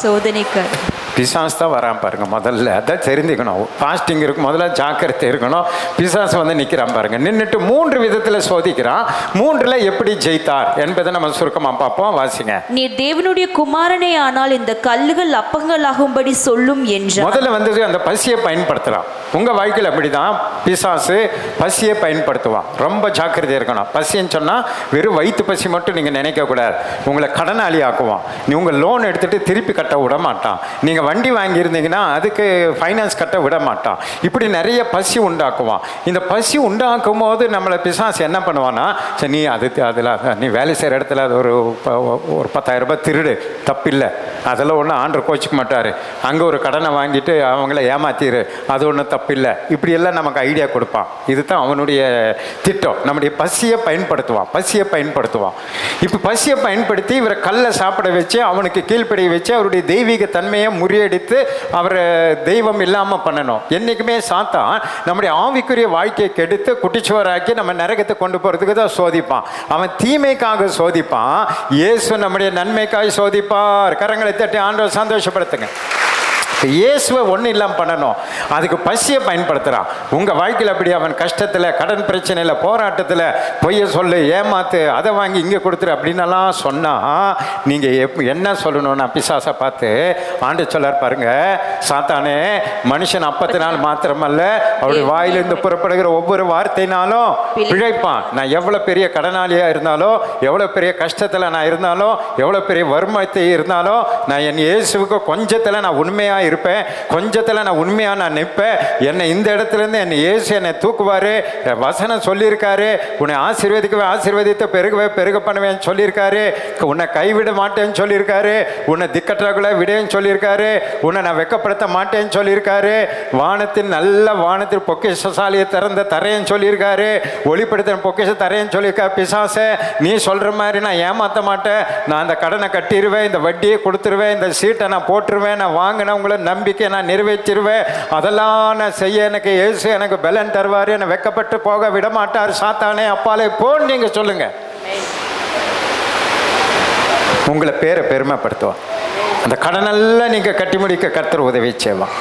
சோதனைக்காரன். பிசாசு தான் வரான் பாருங்க. முதல்ல அதான் தெரிஞ்சுக்கணும். ஃபாஸ்டிங் இருக்கும், முதல்ல ஜாக்கிரதை இருக்கணும். பிசாசு நிற்கிறான் பாருங்க. நின்றுட்டு 3 விதத்தில் சோதிக்கிறான். 3ல் எப்படி ஜெயித்தார் என்பதை நம்ம சுருக்கமாக பார்ப்போம். வாசிங்க. நீ தேவனுடைய குமாரனே ஆனால் இந்த கல்லுகள் அப்பங்களாகும்படி சொல்லும் என்றார். முதல்ல அந்த பசியை பயன்படுத்தலாம். உங்கள் வாழ்க்கையில் அப்படிதான் பிசாசு பசியை பயன்படுத்துவான். ரொம்ப ஜாக்கிரதை இருக்கணும். பசின்னு சொன்னால் வெறும் வயிற்று பசி மட்டும் நீங்கள் நினைக்கக்கூடாது. உங்களை கடனாளி ஆக்குவான். நீ உங்கள் லோன் எடுத்துகிட்டு திருப்பி கட்ட விட மாட்டான். நீங்கள் வண்டி வாங்கியிருந்தீங்கன்னா அதுக்கு ஃபைனான்ஸ் கட்ட விட மாட்டான். இப்படி நிறைய பசி உண்டாக்குவான். இந்த பசி உண்டாக்கும் போது நம்மளை பிசாசு என்ன பண்ணுவான்னா, சரி நீ அதில் நீ வேலை செய்கிற இடத்துல அது ஒரு 10,000 ரூபாய் திருடு, தப்பில்லை, அதெல்லாம் ஒன்றும் ஆண்டர் கோச்சிக்க மாட்டார். அங்கே ஒரு கடனை வாங்கிட்டு அவங்கள ஏமாத்திரு, அது ஒன்றும் தப்பில்லை. இப்படியெல்லாம் நமக்கு ஐடியா கொடுப்பான். இதுதான் அவனுடைய திட்டம். நம்முடைய பசியை பயன்படுத்துவான். இப்போ பசியை பயன்படுத்தி இவரை கல்லை சாப்பிட வச்சு அவனுக்கு கீழ்ப்படிய வச்சு அவருடைய தெய்வீக தன்மையை முறியடித்து அவரை தெய்வம் இல்லாமல் பண்ணணும். என்றைக்குமே சாத்தான் நம்முடைய ஆவிக்குரிய வாழ்க்கையை கெடுத்து குட்டிச்சுவராக்கி நம்ம நரகத்தை கொண்டு போகிறதுக்கு தான் சோதிப்பான். அவன் தீமைக்காக சோதிப்பான். இயேசு நம்முடைய நன்மைக்காக சோதிப்பார். கரங்களை தட்டி ஆண்டவரை சந்தோஷப்படுத்துங்க. இயேசுவை ஒன்றும் இல்லாமல் பண்ணணும், அதுக்கு பசியை பயன்படுத்துகிறான். உங்கள் வாழ்க்கையில் அப்படி அவன் கஷ்டத்தில், கடன் பிரச்சனையில், போராட்டத்தில் பொய்யை சொல்லு, ஏமாத்து, அதை வாங்கி இங்கே கொடுத்துரு அப்படின்னலாம் சொன்னால் நீங்கள் என்ன சொல்லணும்னா பிசாசை பார்த்து ஆண்டு சொல்லார் பாருங்க, சாத்தானே மனுஷன் 40 நாள் மாத்திரமல்ல அவருடைய வாயிலிருந்து புறப்படுகிற ஒவ்வொரு வார்த்தைனாலும் பிழைப்பான். நான் எவ்வளோ பெரிய கடனாளியாக இருந்தாலும், எவ்வளோ பெரிய கஷ்டத்தில் நான் இருந்தாலும், எவ்வளோ பெரிய வறுமத்தை இருந்தாலும், நான் என் இயேசுவுக்கு கொஞ்சத்தில் நான் உண்மையாக இருப்பேன், கொஞ்சத்தில் நான் உண்மையாக நான் நிற்பேன். என்னை இந்த இடத்துலேருந்து என்னை இயேசு என்னை தூக்குவார். வசனம் சொல்லியிருக்காரு, உன்னை ஆசீர்வதிக்கவே ஆசீர்வதித்த பெருகவே பெருக பண்ணுவேன்னு சொல்லியிருக்காரு. உன்னை கைவிட மாட்டேன்னு சொல்லியிருக்காரு. உன்னை திக்கற்றக்குள்ள விடேன்னு சொல்லியிருக்காரு. உன்னை நான் வெட்கப்படுத்த மாட்டேன்னு சொல்லியிருக்காரு. வானத்தில் பொக்கிஷசாலியை திறந்த தரேன்னு சொல்லியிருக்காரு. ஒளிப்படுத்த பொக்கிஷ தரேன்னு சொல்லியிருக்காரு. பிசாசே, நீ சொல்கிற மாதிரி நான் ஏமாற்ற மாட்டேன். நான் அந்த கடனை கட்டிடுவேன், இந்த வட்டியை கொடுத்துருவேன், இந்த சீட்டை நான் போட்டுருவேன், நான் வாங்கின உங்களை நம்பிக்கை நான் நிறைவேற்றிடுவேன். அதெல்லாம் நான் செய்ய எனக்கு இயேசு எனக்கு பலன் தருவார். என்னை வெட்கப்பட்டு போக விட மாட்டார். சாத்தானே அப்பாலே போன்னு நீங்கள் சொல்லுங்க. உங்களை பேரை பெருமைப்படுத்துவான். அந்த கடனெல்லாம் நீங்கள் கட்டி முடிக்க கர்த்தர் உதவி செய்வான்.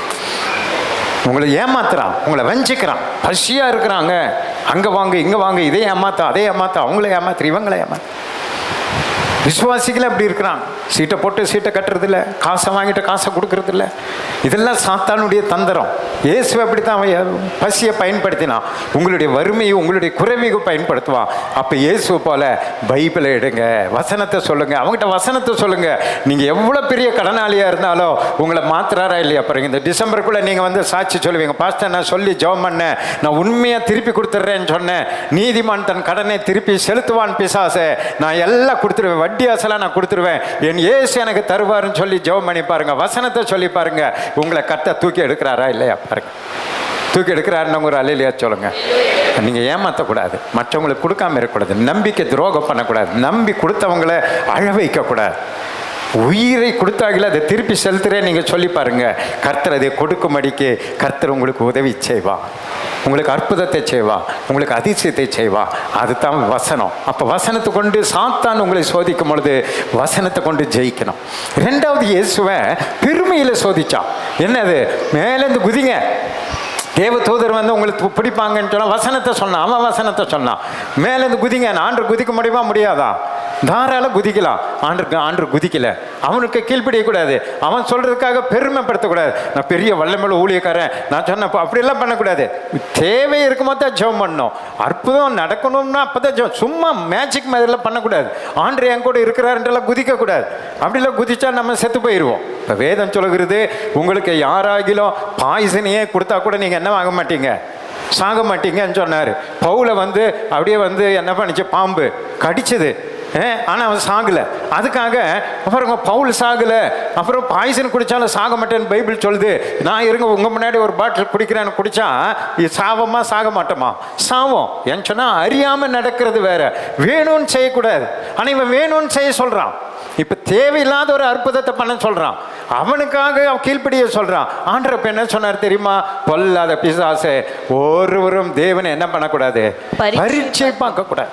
உங்களை ஏமாத்துறான், உங்களை வஞ்சிக்கிறான். பசியாக இருக்கிறாங்க, அங்கே வாங்க இங்கே வாங்க, இதே ஏமாத்தா அதே ஏமாத்தா, அவங்கள ஏமாத்துற இவங்களை ஏமாத்து. விசுவாசிகள் அப்படி இருக்கிறான். சீட்டை போட்டு சீட்டை கட்டுறதில்ல, காசை வாங்கிட்டு காசை கொடுக்கறதில்ல. இதெல்லாம் சாத்தானுடைய தந்திரம். இயேசு அப்படி தான் பசியை பயன்படுத்தினான். உங்களுடைய வறுமையை உங்களுடைய குறைமைக்கு பயன்படுத்துவான். அப்போ இயேசு போல பைபிளை எடுங்க, வசனத்தை சொல்லுங்க, அவங்ககிட்ட வசனத்தை சொல்லுங்க. நீங்கள் எவ்வளோ பெரிய கடனாளியாக இருந்தாலும் உங்களை மாத்துறாரா இல்லையா பாருங்க. இந்த டிசம்பருக்குள்ளே நீங்கள் வந்து சாட்சி சொல்லுவீங்க, பாஸ்டர் நான் சொல்லி ஜெபம் பண்ணேன், நான் உண்மையாக திருப்பி கொடுத்துட்றேன்னு சொன்னேன். நீதிமான் தன் கடனை திருப்பி செலுத்துவான் பிசாசே, நான் எல்லாம் கொடுத்துருவேன், வட்டி அசலாக நான் கொடுத்துருவேன், என் இயேசு எனக்கு தருவாருன்னு சொல்லி ஜெபம் பண்ணி பாருங்க, வசனத்தை சொல்லி பாருங்க. உங்களை கட்ட தூக்கி எடுக்கிறாரா இல்லையா பாருங்க. தூக்கி எடுக்கிறாருன்னு ஒரு அல்லேலூயா சொல்லுங்க. நீங்கள் ஏமாற்றக்கூடாது, மற்றவங்களுக்கு கொடுக்காம இருக்கக்கூடாது, நம்பிக்கை துரோகம் பண்ணக்கூடாது, நம்பி கொடுத்தவங்களை அழ வைக்கக்கூடாது. உயிரை கொடுத்தாங்களே அதை திருப்பி செலுத்துறேன் நீங்கள் சொல்லி பாருங்க. கர்த்தர் அதை கொடுக்கும்படிக்கு கர்த்தர் உங்களுக்கு உதவி செய்வா, உங்களுக்கு அற்புதத்தை செய்வா, உங்களுக்கு அதிசயத்தை செய்வா. அதுதான் வசனம். அப்போ வசனத்தை கொண்டு சாத்தான் உங்களை சோதிக்கும் பொழுது வசனத்தை கொண்டு ஜெயிக்கணும். ரெண்டாவது, இயேசுவை பெருமையில் சோதிச்சான். என்னது? மேலேருந்து குதிங்க, தேவ தூதர் வந்து உங்களுக்கு பிடிப்பாங்கன்னு சொன்னால் வசனத்தை சொன்னான். அவன் வசனத்தை சொன்னான், மேலேருந்து குதிங்க. ஆண்டு குதிக்க முடியுமா? முடியாதா? தாராள குதிக்கலாம். ஆண்டு குதிக்கல, அவனுக்கு கீழ்ப்படியக்கூடாது. அவன் சொல்றதுக்காக பெருமைப்படுத்தக்கூடாது. நான் பெரிய வல்லமையுள்ள ஊழியக்காரன் நான் சொன்னப்போ அப்படியெல்லாம் பண்ணக்கூடாது. தேவை இருக்கும்போது தான் ஜெபம் பண்ணணும். அற்புதம் நடக்கணும்னா அப்போ தான் ஜெபம். சும்மா மேஜிக் மாதிரிலாம் பண்ணக்கூடாது. ஆண்டு என் கூட இருக்கிறாருன்றெல்லாம் குதிக்கக்கூடாது. அப்படிலாம் குதிச்சா நம்ம செத்து போயிடுவோம். இப்போ வேதம் சொல்லுகிறது, உங்களுக்கு யாராகிலும் பாய்சனையே கொடுத்தா கூட நீங்கள் என்ன ஆக மாட்டீங்க, சாக மாட்டீங்கன்னு சொன்னார். பவுலை வந்து அப்படியே வந்து என்ன பண்ணிச்சு, பாம்பு கடிச்சது. ஆனால் அவன் சாகலை. அதுக்காக அப்புறம் பவுல் சாகலை, அப்புறம் பாய்சன் குடித்தாலும் சாக மாட்டேன்னு பைபிள் சொல்லுது. நான் இருங்க உங்கள் முன்னாடி ஒரு பாட்டில் குடிக்கிறேன்னு குடித்தா இது சாவமா சாக மாட்டோமா? சாவோம். ஏன்னு சொன்னால் அறியாமல் நடக்கிறது வேற, வேணும்னு செய்யக்கூடாது. ஆனால் இவன் வேணும்னு செய்ய சொல்கிறான். இப்போ தேவையில்லாத ஒரு அற்புதத்தை பண்ண சொல்கிறான். அவனுக்காக கீழ்ப்படிய சொல்கிறான். ஆண்டவர் என்ன சொன்னார் தெரியுமா? பொல்லாத பிசாசே, ஒருவரும் தேவனை என்ன பண்ணக்கூடாது, பரீட்சை பார்க்கக்கூடாது.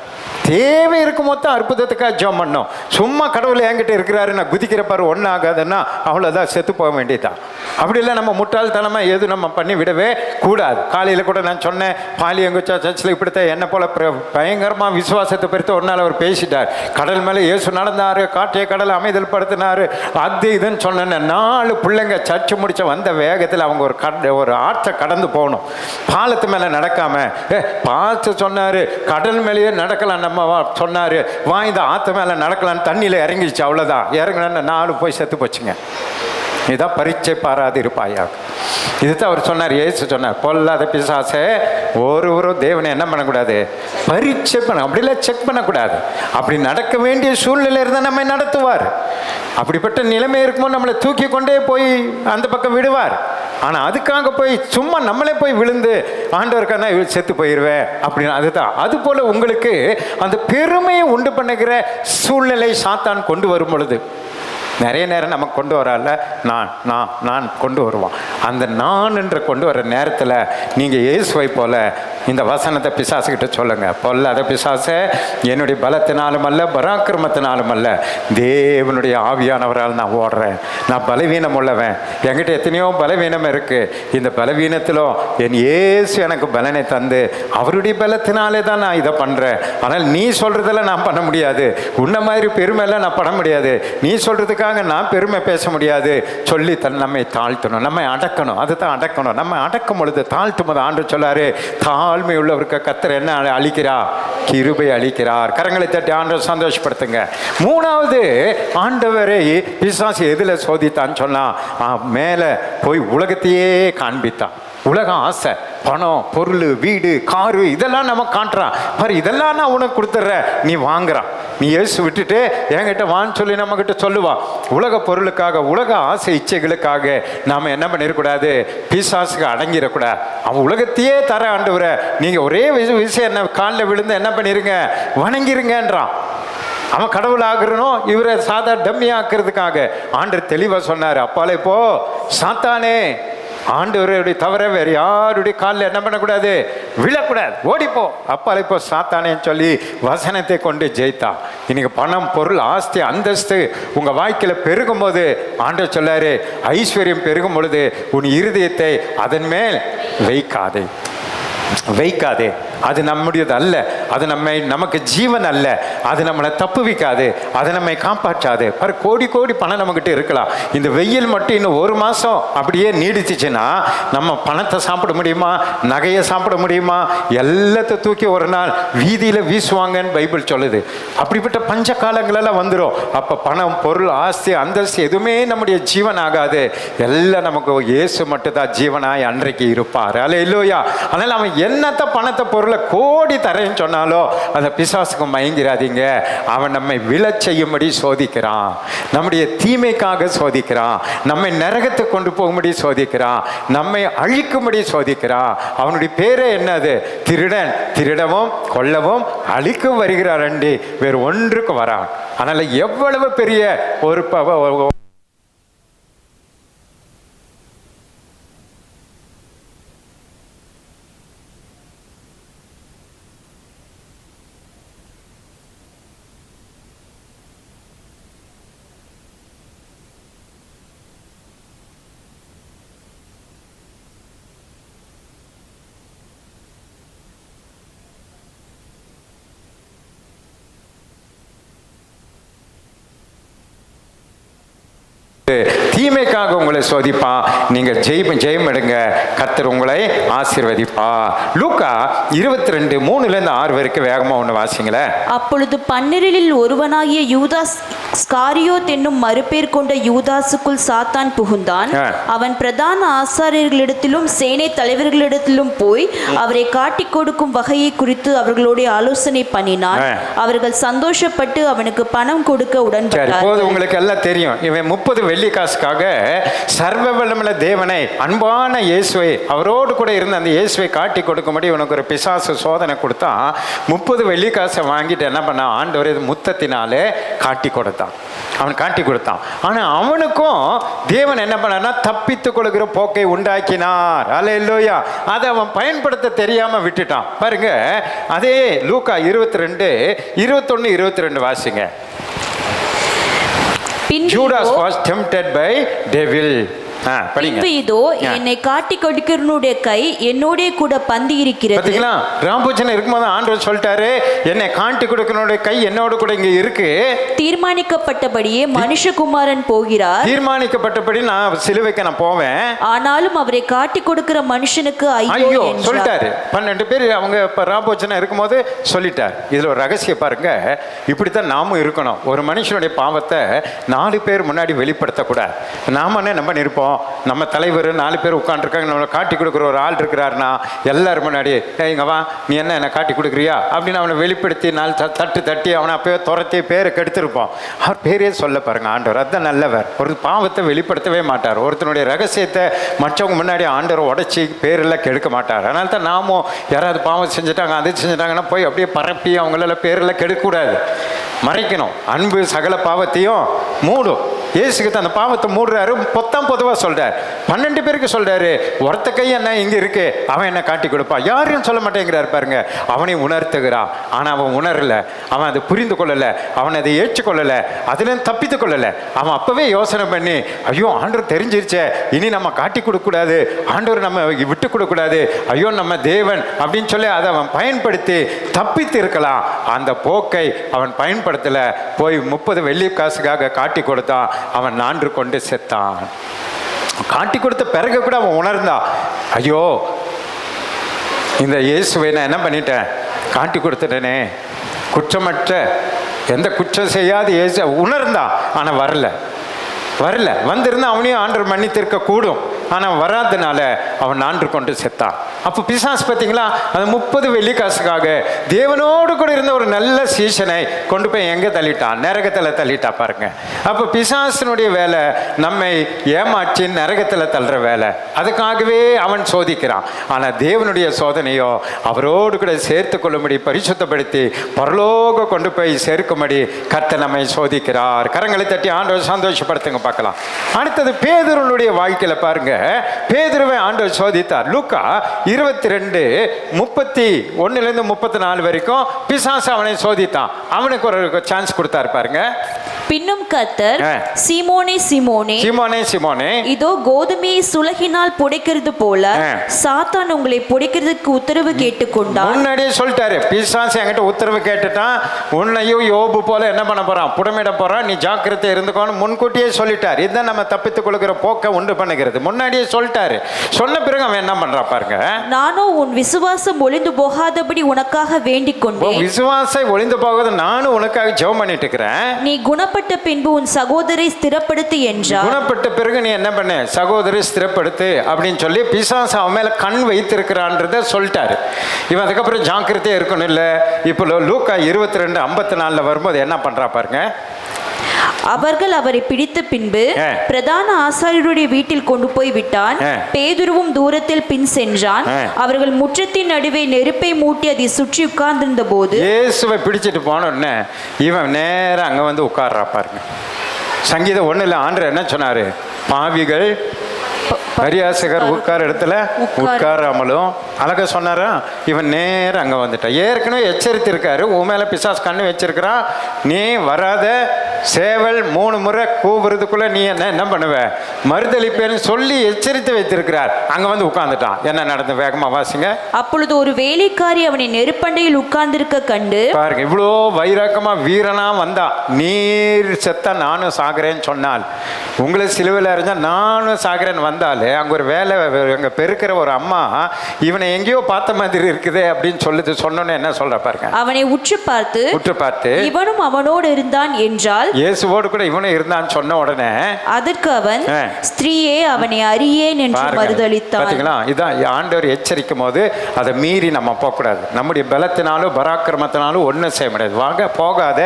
தேவை இருக்கும் மொத்தம் அற்புதத்துக்காக ஜெபம் பண்ணோம். சும்மா கடவுள் என்கிட்ட இருக்கிறாரு நான் குதிக்கிற பாரு ஒன்றும் ஆகாதுன்னா அவ்வளோதான், செத்து போக வேண்டியதான். அப்படி இல்லை, நம்ம முட்டாள்தனமாக எதுவும் நம்ம பண்ணி விடவே கூடாது. காலையில் கூட நான் சொன்னேன், பாலியங்குச்சா சர்ச்சில் இப்படித்தான் என்னை போல பயங்கரமாக விசுவாசத்தை பெருத்த ஒரு நாள் அவர் பேசிட்டார். கடல் மேலே இயேசு நடந்தார், காற்றைய கடல் அமைதல் படுத்தினார், அது இதுன்னு சொன்னேன். 4 பிள்ளைங்க சர்ச்சு முடிச்ச வந்த வேகத்தில் அவங்க ஒரு ஆற்றை கடந்து போகணும். பாலத்து மேலே நடக்காம பார்த்து சொன்னார், கடல் மேலேயே நடக்கலாம் நம்ம சொன்னார், வா இந்த ஆற்று மேலே நடக்கலான்னு தண்ணியில் இறங்கிடுச்சு. அவ்வளோதான், இறங்கினா 4 போய் செத்து போச்சுங்க. இதுதான் பரீட்சை பாராது இருப்பாயாக. இதுதான் அவர் சொன்னார். இயேசு சொன்னார், பொல்லாத பிசாசே, ஒருவரும் தேவனை என்ன பண்ணக்கூடாது, பரீட்சை பண்ண, அப்படிலாம் செக் பண்ணக்கூடாது. அப்படி நடக்க வேண்டிய சூழ்நிலை இருந்தால் நம்ம நடத்துவார். அப்படிப்பட்ட நிலைமை இருக்கும்போது நம்மளை தூக்கி கொண்டே போய் அந்த பக்கம் விடுவார். ஆனால் அதுக்காக போய் சும்மா நம்மளே போய் விழுந்து ஆண்டவருக்கான செத்து போயிடுவேன் அப்படின்னு, அதுதான். அதுபோல் உங்களுக்கு அந்த பெருமையை உண்டு பண்ணுகிற சூழ்நிலை சாத்தான் கொண்டு வரும் பொழுது நிறைய நேரம் நமக்கு கொண்டு வரல, நான் கொண்டு வருவான். அந்த நான் என்று கொண்டு வர நேரத்தில் நீங்கள் இயேசுவை போல இந்த வசனத்தை பிசாசுக்கிட்ட சொல்லுங்க. பொல்லாத பிசாசே, என்னுடைய பலத்தினாலும் அல்ல பராக்கிரமத்தினாலும் அல்ல, தேவனுடைய ஆவியானவரால் நான் ஓடுறேன். நான் பலவீனம் உள்ளவன், என்கிட்ட எத்தனையோ பலவீனம் இருக்குது. இந்த பலவீனத்திலும் என் இயேசு எனக்கு பலனை தந்து அவருடைய பலத்தினாலே தான் நான் இதை பண்ணுறேன். ஆனால் நீ சொல்கிறதெல்லாம் நான் பண்ண முடியாது, உன்ன மாதிரி பெருமையெல்லாம் நான் பண்ண முடியாது, நீ சொல்கிறதுக்காக நான் பெருமை பேச முடியாது சொல்லி நம்மை தாழ்த்தணும், நம்மை அடக்கணும். அதுதான் அடக்கணும். நம்ம அடக்கும் பொழுது தாழ்த்தும் போது ஆண்டு சொல்லாரு, தாழ்மை உள்ளவருக்கு கர்த்தர் என்ன அளிக்கிறார்? கிருபை அளிக்கிறார். கரங்களை தட்டி ஆண்டவர் சந்தோஷப்படுத்துங்க. மூணாவது, ஆண்டவரை பிசாசு எதுல சோதித்தான்னு சொன்னா, மேலே போய் உலகத்தையே காண்பித்தான். உலகம் ஆசை, பணம், பொருள், வீடு, காரு, இதெல்லாம் நம்ம காட்டுறான். பாரு, இதெல்லாம் நான் உனக்கு கொடுத்துட்றேன், நீ வாங்குறான். நீ இயேசு விட்டுட்டு என்கிட்ட வான்னு சொல்லி நம்மகிட்ட சொல்லுவான். உலக பொருளுக்காக, உலக ஆசை இச்சைகளுக்காக நாம் என்ன பண்ணிடக்கூடாது? பிசாசுக்கு அடங்கிடக்கூடாது. அவன் உலகத்தையே தர ஆண்டவரை, நீங்கள் ஒரே விஷயம் என்ன காலில் விழுந்து என்ன பண்ணிருங்க? வணங்கிருங்கன்றான். அவன் கடவுள் ஆகிறனும், இவரை சாதா டம்மி ஆக்குறதுக்காக ஆண்டவர் தெளிவாக சொன்னார், அப்பாலே போ சாத்தானே, ஆண்டவருடைய தவிர வேறு யாருடைய காலில் என்ன பண்ணக்கூடாது? விழக்கூடாது, ஓடிப்போ, அப்பாலே போ சாத்தானேன்னு சொல்லி வசனத்தை கொண்டு ஜெயித்தா. இன்னைக்கு பணம், பொருள், ஆஸ்தி, அந்தஸ்து உங்கள் வாழ்க்கையில் பெருகும் போது ஆண்டவர் சொல்லாரு, ஐஸ்வர்யம் பெருகும் பொழுது உன் இருதயத்தை அதன் மேல் வைக்காதே. அது நம்முடையது அல்ல, அது நமக்கு ஜீவன் அல்ல, அது நம்மளை தப்புவிக்காது, அது நம்மை காப்பாற்றாது. பாரு, கோடி கோடி பணம் நம்மகிட்ட இருக்கலாம். இந்த வெயில் மட்டும் இன்னும் 1 மாதம் அப்படியே நீடிச்சுச்சுன்னா நம்ம பணத்தை சாப்பிட முடியுமா? நகையை சாப்பிட முடியுமா? எல்லாத்தையும் தூக்கி ஒரு நாள் வீதியில் வீசுவாங்கன்னு பைபிள் சொல்லுது. அப்படிப்பட்ட பஞ்ச காலங்களெல்லாம் வந்துடும். அப்போ பணம், பொருள், ஆஸ்தி, அந்தஸ்து எதுவுமே நம்முடைய ஜீவன் ஆகாது. எல்லாம் நமக்கு இயேசு மட்டும்தான் ஜீவனாய் அன்றைக்கு இருப்பார். அல்லேலூயா. அதனால் அவன் என்னத்த பணத்தை, பொருளை கோடி தரேன்னு சொன்னாலோ அந்த பிசாசுக்கு மயங்கிறாதீங்க. அவன் நம்மை விழச் செய்யும்படி சோதிக்கிறான், நம்முடைய தீமைக்காக சோதிக்கிறான், நம்மை நரகத்துக்கு கொண்டு போகும்படி சோதிக்கிறான், நம்மை அழிக்கும்படி சோதிக்கிறான். அவனுடைய பேரே என்னது? திருடன், திருடவும் கொல்லவும் அழிக்கும் வருகிறார் அண்டி வேறு ஒன்றுக்கு வரான். அதனால எவ்வளவு பெரிய ஒரு தீமைக்காக உங்களை சோதிப்பான். நீங்க ஜெயம் எடுங்க, கர்த்தர் உங்களை ஆசீர்வதிப்பா. லூக்கா 22:3-6 வரைக்கும் வேகமா ஒண்ணு வாசிங்களே. அப்பொழுது 12 ஒருவனாகிய யூதாஸ் ஸ்காரியோத் என்னும் மறுபேர் கொண்ட யூதாசுக்குள் சாத்தான் புகுந்தான். அவன் பிரதான ஆசாரியர்களிடத்திலும் சேனை தலைவர்களிடத்திலும் போய் அவரை காட்டிக் கொடுக்கும் வகையை குறித்து அவர்களுடைய ஆலோசனை பண்ணினான். அவர்கள் சந்தோஷப்பட்டு அவனுக்கு பணம் கொடுக்க உடன்பட்டார்கள். உங்களுக்கு எல்லாம் தெரியும், இவன் 30 வெள்ளி காசுக்காக சர்வ வல்லமையுள்ள தேவனை, அன்பான இயேசுவை, அவரோடு கூட இருந்த அந்த இயேசுவை காட்டி கொடுக்கும்படி உனக்கு ஒரு பிசாசு சோதனை கொடுத்தா 30 வெள்ளி காசை வாங்கிட்டு என்ன பண்ணான்? ஆண்டவர் முத்தத்தினாலே காட்டி கொடுத்தான். அவன் காட்டி கொடுத்தான். ஆனா அவனுக்கும் தேவன் என்ன பண்ணார்னா தப்பித்து கொள்கிற போக்கை உண்டாக்கினார். அல்லேலூயா. அதை அவன் பயன்படுத்த தெரியாம விட்டுட்டான். பாருங்க, அதே லூக்கா 22:21-22 வாசிங்க. Judas was tempted by devil. இதோ என்னை காட்டி கொடுக்கிறவனுடைய கை என்னோட கூட பந்தி இருக்கிறது. பாத்தீங்களா? ராம்பூஜனை இருக்கும்போது ஆண்டவர் சொல்லிட்டாரு, என்னை காட்டி கொடுக்கிறவனுடைய கை என்னோட கூட இங்க இருக்கு. தீர்மானிக்கப்பட்டபடியே மனுஷகுமாரன் போகிறார். தீர்மானிக்கப்பட்டபடி நான் சிலுவைக்கு நான் போவேன். ஆனாலும் அவரை காட்டி கொடுக்கிற மனுஷனுக்கு ஐயோ சொல்லிட்டாரு. 12 பேர் அவங்க ராம்பூஜனை இருக்கும்போது சொல்லிட்டார். இதுல ஒரு ரகசியம் பாருங்க, இப்படித்தான் நாமும் இருக்கணும். ஒரு மனுஷனுடைய பாவத்தை 4 பேர் முன்னாடி வெளிப்படுத்தக்கூடாது. நாம என்ன இருப்போம், நம்ம தலைவர் 4 பேர் உட்காந்துருக்காங்க, நம்மளை காட்டி கொடுக்குற ஒரு ஆள் இருக்கிறாருன்னா எல்லாரும் முன்னாடி இங்க வா, நீ என்ன காட்டி கொடுக்குறியா அப்படின்னு அவனை வெளிப்படுத்தி 4 தட்டு தட்டி அவனை அப்பவே துரத்தி பேரை கெடுத்திருப்போம். அவர் பேரே சொல்ல பாருங்க ஆண்டவர். அதுதான் நல்லவர். ஒரு பாவத்தை வெளிப்படுத்தவே மாட்டார். ஒருத்தனுடைய ரகசியத்தை மற்றவங்க முன்னாடி ஆண்டவர் உடைச்சி பேரெல்லாம் கெடுக்க மாட்டார். அதனால தான் நாமும் யாராவது பாவம் செஞ்சுட்டாங்க, அதை செஞ்சுட்டாங்கன்னா போய் அப்படியே பரப்பி அவங்களால பேரெல்லாம் கெடுக்கக்கூடாது, மறைக்கணும். அன்பு சகல பாவத்தையும் மூடும். இயேசுக்கு அந்த பாவத்தை மூடுறாரு. பொதுவாக சொல்றார். 12 பேருக்கு சொல்றாரு, ஒருத்த கை என்ன இங்க இருக்கு, அவன் என்ன காட்டி கொடுப்பா. யாரும் சொல்ல மாட்டேங்கிறார் பாருங்க. அவனை உணர்த்துகிறான். ஆனா அவன் உணரல, அவன் அதை புரிந்து கொள்ளல, அவன் அதை ஏற்றுக்கொள்ளல, அதுல தப்பித்து கொள்ளல. அவன் அப்பவே யோசனை பண்ணி, ஐயோ ஆண்டவர் தெரிஞ்சிருச்சே, இனி நம்ம காட்டி கொடுக்க கூடாது, ஆண்டவர் நம்ம விட்டு கொடுக்க கூடாது, ஐயோ நம்ம தேவன் அப்படின்னு சொல்லி அதை அவன் பயன்படுத்தி தப்பித்து இருக்கலாம். அந்த போக்கை அவன் பயன்படுத்தல. போய் 30 வெள்ளி காசுக்காக காட்டி கொடுத்தான். அவன் 4 கொண்டு செத்தான். காட்டி கொடுத்த பிறகு கூட அவன் உணர்ந்தான், ஐயோ இந்த இயேசுவை நான் என்ன பண்ணிட்டேன், காட்டி கொடுத்துட்டேனே. குற்றமற்ற எந்த குற்றம் செய்யாது இயேசு உணர்ந்தான், ஆனால் வரல வந்திருந்தா அவனையும் ஆண்டவர் மன்னித்திருக்க கூடும். ஆனால் வராதனால அவன் ஆண்டு கொண்டு செத்தான். அப்போ பிசாசு பார்த்தீங்களா, அந்த 30 வெள்ளிக்காசுக்காக தேவனோடு கூட இருந்த ஒரு நல்ல சீசனை கொண்டு போய் எங்கே தள்ளிட்டான், நரகத்தில் தள்ளிட்டா பாருங்க. அப்போ பிசாசனுடைய வேலை நம்மை ஏமாற்றி நரகத்தில் தள்ளுற வேலை. அதுக்காகவே அவன் சோதிக்கிறான். ஆனால் தேவனுடைய சோதனையோ அவரோடு கூட சேர்த்து கொள்ளும்படி பரிசுத்தப்படுத்தி பரலோக கொண்டு போய் சேர்க்கும்படி கர்த்தர் நம்மை சோதிக்கிறார். கரங்களை தட்டி ஆண்டவர் சந்தோஷப்படுத்துங்க பார்க்கலாம். அடுத்தது பேதுருனுடைய வாழ்க்கையில் பாருங்க, பேதுருவை ஆண்டவர் சோதித்தார். லூக்கா 22:31-34 வரைக்கும் பிசாசு அவனை சோதித்தான். அவனுக்கு ஒரு சான்ஸ் கொடுத்தாரு பாருங்க. பின்னும் கர்த்தர், சீமோனே சீமோனே, சீமோனே சீமோனே, இதோ கோதுமையை சுலகினால் புடைக்கிறது போல சாத்தான் உங்களை புடைக்கிறதுக்கு உத்தரவு கேட்டுக்கொண்டான். முன்னாடியே சொல்லிட்டாரு, பிசாசு என்கிட்ட உத்தரவு கேட்டுட்டான், உன்னையும் யோபு போல என்ன பண்ண போறான், புடமிட போறான், நீ ஜாக்கிரதை இருந்துக்கோன்னு முன்கூட்டியே சொல்லிட்டார். இதுதான் நம்ம தப்பித்துக் கொள்கிற போக்க உண்டு பண்ணுகிறது. முன்னாடியே சொல்லிட்டாரு. சொன்ன பிறகு அவன் என்ன பண்றான் பாருங்க. நானும் உன் விசுவாசம் ஒளிந்து போகாதபடி உனக்காக வேண்டிக் கொண்டேன். விசுவாசம் ஒளிந்து போகாத நானும் உனக்காக ஜெபம் பண்ணிட்டு இருக்கிறேன். நீ குணப்பட்ட பின்பு உன் சகோதரை ஸ்திரப்படுத்து என்றார். குணப்பட்ட பிறகு நீ என்ன பண்ண, சகோதரி ஸ்திரப்படுத்து அப்படின்னு சொல்லி பிசாசு அவன் மேல கண் வைத்திருக்கிறான்றத சொல்லிட்டாரு. இவன் அதுக்கப்புறம் ஜாக்கிரதையா இருக்கணும். இல்ல இப்போ லூக்கா 22:54 வரும்போது என்ன பண்றா பாருங்க. அவர்கள் அவரை பிடித்த பின்பு பிரதான ஆசாரியருடைய வீட்டில் கொண்டு போய் விட்டான். பேதுருவும் தூரத்தில் பின் சென்றான். அவர்கள் முற்றத்தின் நடுவே நெருப்பை மூட்டி அதை சுற்றி உட்கார்ந்திருந்த போது இயேசுவை பிடிச்சிட்டு போன உடனே இவன் நேரம் அங்க வந்து உட்கார்றா பாருங்க. சங்கீதம் 1 ஆண்டவர் என்ன சொன்னாரு, பாவிகள் பரியாசகர் உட்கார இடத்துல உட்காராமலும் அழகா சொன்னாரா. இவன் நேரம் அங்க வந்துட்டான். ஏற்கனவே எச்சரித்திருக்காரு, உன் மேல பிசாசு கண்ணு வச்சிருக்கிறான், நீ வராத, சேவல் 3 முறை கூவுறதுக்குள்ள நீ என்ன பண்ணுவ, மறுதளிப்பேன்னு சொல்லி எச்சரித்து வைத்திருக்கிறார். அங்க வந்து உட்கார்ந்துட்டான். என்ன நடந்து வேகமா வாசிங்க. அப்பொழுது ஒரு வேலைக்காரி அவனை நெருப்பண்டையில் உட்கார்ந்திருக்க கண்டு, பாருங்க இவ்வளோ வைராக்கமா வீரனா வந்தா, நீர் செத்தா நானும் சாகிறேன்னு சொன்னால், உங்களை சிலுவையில் அறிஞ்சா நானும் சாகிறேன்னு வந்தாலே அங்க ஒரு வேலை அங்க பெருக்கிற ஒரு அம்மா இவனை எங்கேயோ பார்த்த மாதிரி இருக்குதே அப்படின்னு சொல்லுது. சொன்னோன்னு என்ன சொல்ற பாருங்க. அவனை உற்று பார்த்து இவனும் அவனோடு இருந்தான் என்றால், இயேசுவோடு கூட இவனும் இருந்தான்னு சொன்ன உடனே அதற்கு அவன், ஸ்திரீயே அவனை அறியேன் என்று மறுதளித்தான். பாத்தீங்களா, இதான் ஆண்டவர் எச்சரிக்கும் போது அதை மீறி நம்ம போகக்கூடாது. நம்முடைய பலத்தினாலும் பராக்கிரமத்தினாலும் ஒன்றும் செய்ய முடியாது. வாங்க போகாத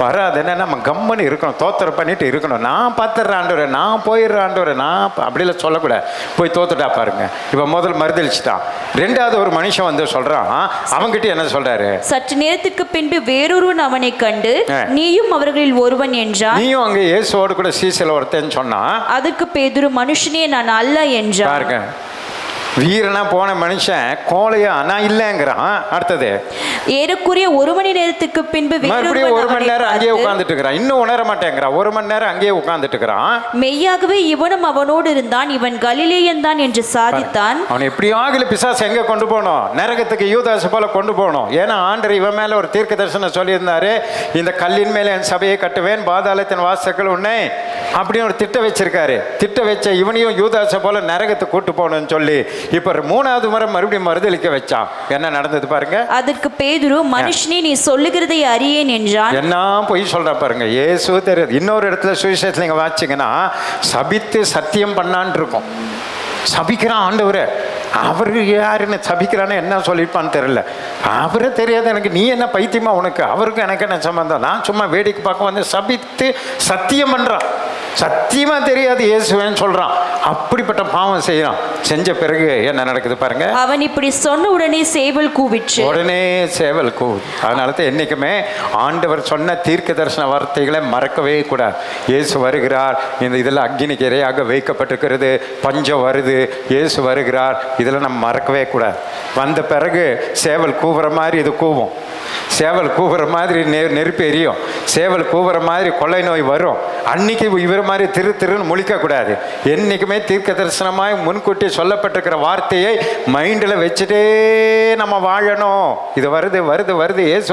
வராதுன்னு நம்ம கம்முன்னு இருக்கணும், தோத்திரம் பண்ணிட்டு இருக்கணும். நான் பார்த்துடுற ஆண்டவரை, நான் போயிடுற ஆண்டவரை, நான் அப்படிலாம் சொல்லக்கூடாது. போய் தோத்துட்டா பாருங்க. இப்ப முதல் மறுதளிச்சுட்டான். ரெண்டாவது ஒரு மனுஷன் வந்து சொல்றான், அவங்கிட்ட என்ன சொல்றாரு, சற்று நேரத்துக்கு பின்பு வேறொருவன் அவனை கண்டு, நீயும் அவர்களில் ஒருவன் என்றான். நீயும் அங்க இயேசுவோடு கூட சீசல ஒருத்தன்னு சொன்னா. அதுக்கு பேதுரு, மனுஷனே நான் அல்ல என்றான். பாருங்க, வீரனா போன மனுஷன் கோழையா நான் இல்லைங்கிறான். அடுத்தது ஏறக்குறைய 1 மணி நேரத்துக்கு பின்பு மறுபடியும் 1 மணி நேரம் அங்கேயே உட்கார்ந்துட்டு இருக்கிறான். இன்னும் உணர மாட்டேங்கிறான். 1 மணி நேரம் அங்கேயே உட்கார்ந்துட்டு இருக்கிறான். மெய்யாகவே இவனும் அவனோடு இருந்தான், இவன் கலிலேயன் தான் என்று சாதித்தான். அவன் எப்படியாகல பிசாசு எங்க கொண்டு போகணும், நரகத்துக்கு யூதாசு போல கொண்டு போகணும். ஏன்னா ஆண்டவர் இவன் மேல ஒரு தீர்க்க தரிசனம் சொல்லியிருந்தாரு, இந்த கல்லின் மேல என் சபையை கட்டுவேன், பாதாளத்தின் வாசல்கள் உன்னை அப்படின்னு ஒரு திட்டம் வச்சிருக்காரு. திட்டம் வச்ச இவனையும் யூதாசை போல நரகத்துக்கு கூட்டு போகணும்னு சொல்லி இப்ப 3வது முறை மறுபடியும் மறுதளிக்க வச்சான். என்ன நடந்தது பாருங்க. அதற்கு பேதுரு, மனுஷனே நீ சொல்லுகிறதை அறியேன் என்றான். என்ன பொய் சொல்ற பாருங்க. இயேசு தெரியாது. இன்னொரு இடத்துல சுவிசேஷத்துல நீங்க வாசிங்கன்னா, சபித்து சத்தியம் பண்ணான் இருக்கும். சபிக்கிறான் ஆண்டவரே, அவரு யாருன்னு சபிக்கிறான்னு என்ன சொல்லியிருப்பான்னு தெரியல. அவரே தெரியாது எனக்கு. நீ என்ன பைத்தியமா உனக்கு, அவருக்கு எனக்கு என்ன சம்பந்தம், நான் சும்மா வேடிக்கை பார்க்க வந்து சபித்து சத்தியம் பண்றான். சத்தியமா தெரியாது இயேசுவேன்னு சொல்றான். அப்படிப்பட்ட பாவம் செய்யறான். செஞ்ச பிறகு என்ன நடக்குது பாருங்க. அவன் இப்படி சொன்ன உடனே சேவல் கூவிச்சு. உடனே சேவல் கூவுது. அதனால தான் என்னைக்குமே ஆண்டவர் சொன்ன தீர்க்க தரிசன வார்த்தைகளை மறக்கவே கூடாது. இயேசு வருகிறார், இந்த இதெல்லாம் அக்கினிக்கு இரையாக வைக்கப்பட்டிருக்கிறது, பஞ்சம் வருது, இயேசு வருகிறார், இதெல்லாம் நம்ம மறக்கவே கூடாது. வந்த பிறகு சேவல் கூவுற மாதிரி இது கூவும். சேவல் கூவுற மாதிரி நெருப்பு எரியும். சேவல் கூவுற மாதிரி கொள்ளை நோய் வரும். அன்னைக்கு இவர் மாதிரி திருன்னு முழிக்க கூடாது. என்னைக்குமே தீர்க்க தரிசனமாய் முன்கூட்டி சொல்லப்பட்டிருக்கிற வார்த்தையை மைண்டில் வச்சுட்டே நம்ம வாழணும். இது வருது வருது வருது, இயேசு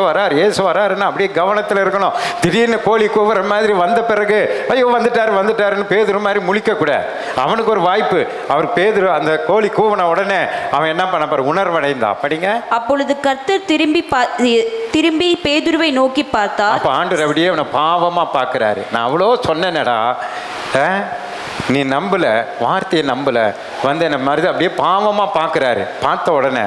வராருன்னு அப்படியே கவனத்தில் இருக்கணும். திடீர்னு கோழி கூவுற மாதிரி வந்த பிறகு ஐயோ வந்துட்டாருன்னு பேதுரு மாதிரி முழிக்க கூடாது. அவனுக்கு ஒரு வாய்ப்பு. அவர் பேதுரு அந்த கோழி கூவன உடனே அவன் என்ன பண்ண பாரு, உணர்வடைந்தான். படிங்க. அப்பொழுது கர்த்தர் திரும்பி பேதுருவை நோக்கி பார்த்தார். அப்ப ஆண்டவர் அப்படியே அவனை பாவமா பார்க்கிறாரு. நான் அவ்வளோ சொன்னேனடா, நீ நம்பல, வார்த்தையை நம்பல, வந்து என்ன மருது அப்படியே பாவமா பார்க்கிறாரு. பார்த்த உடனே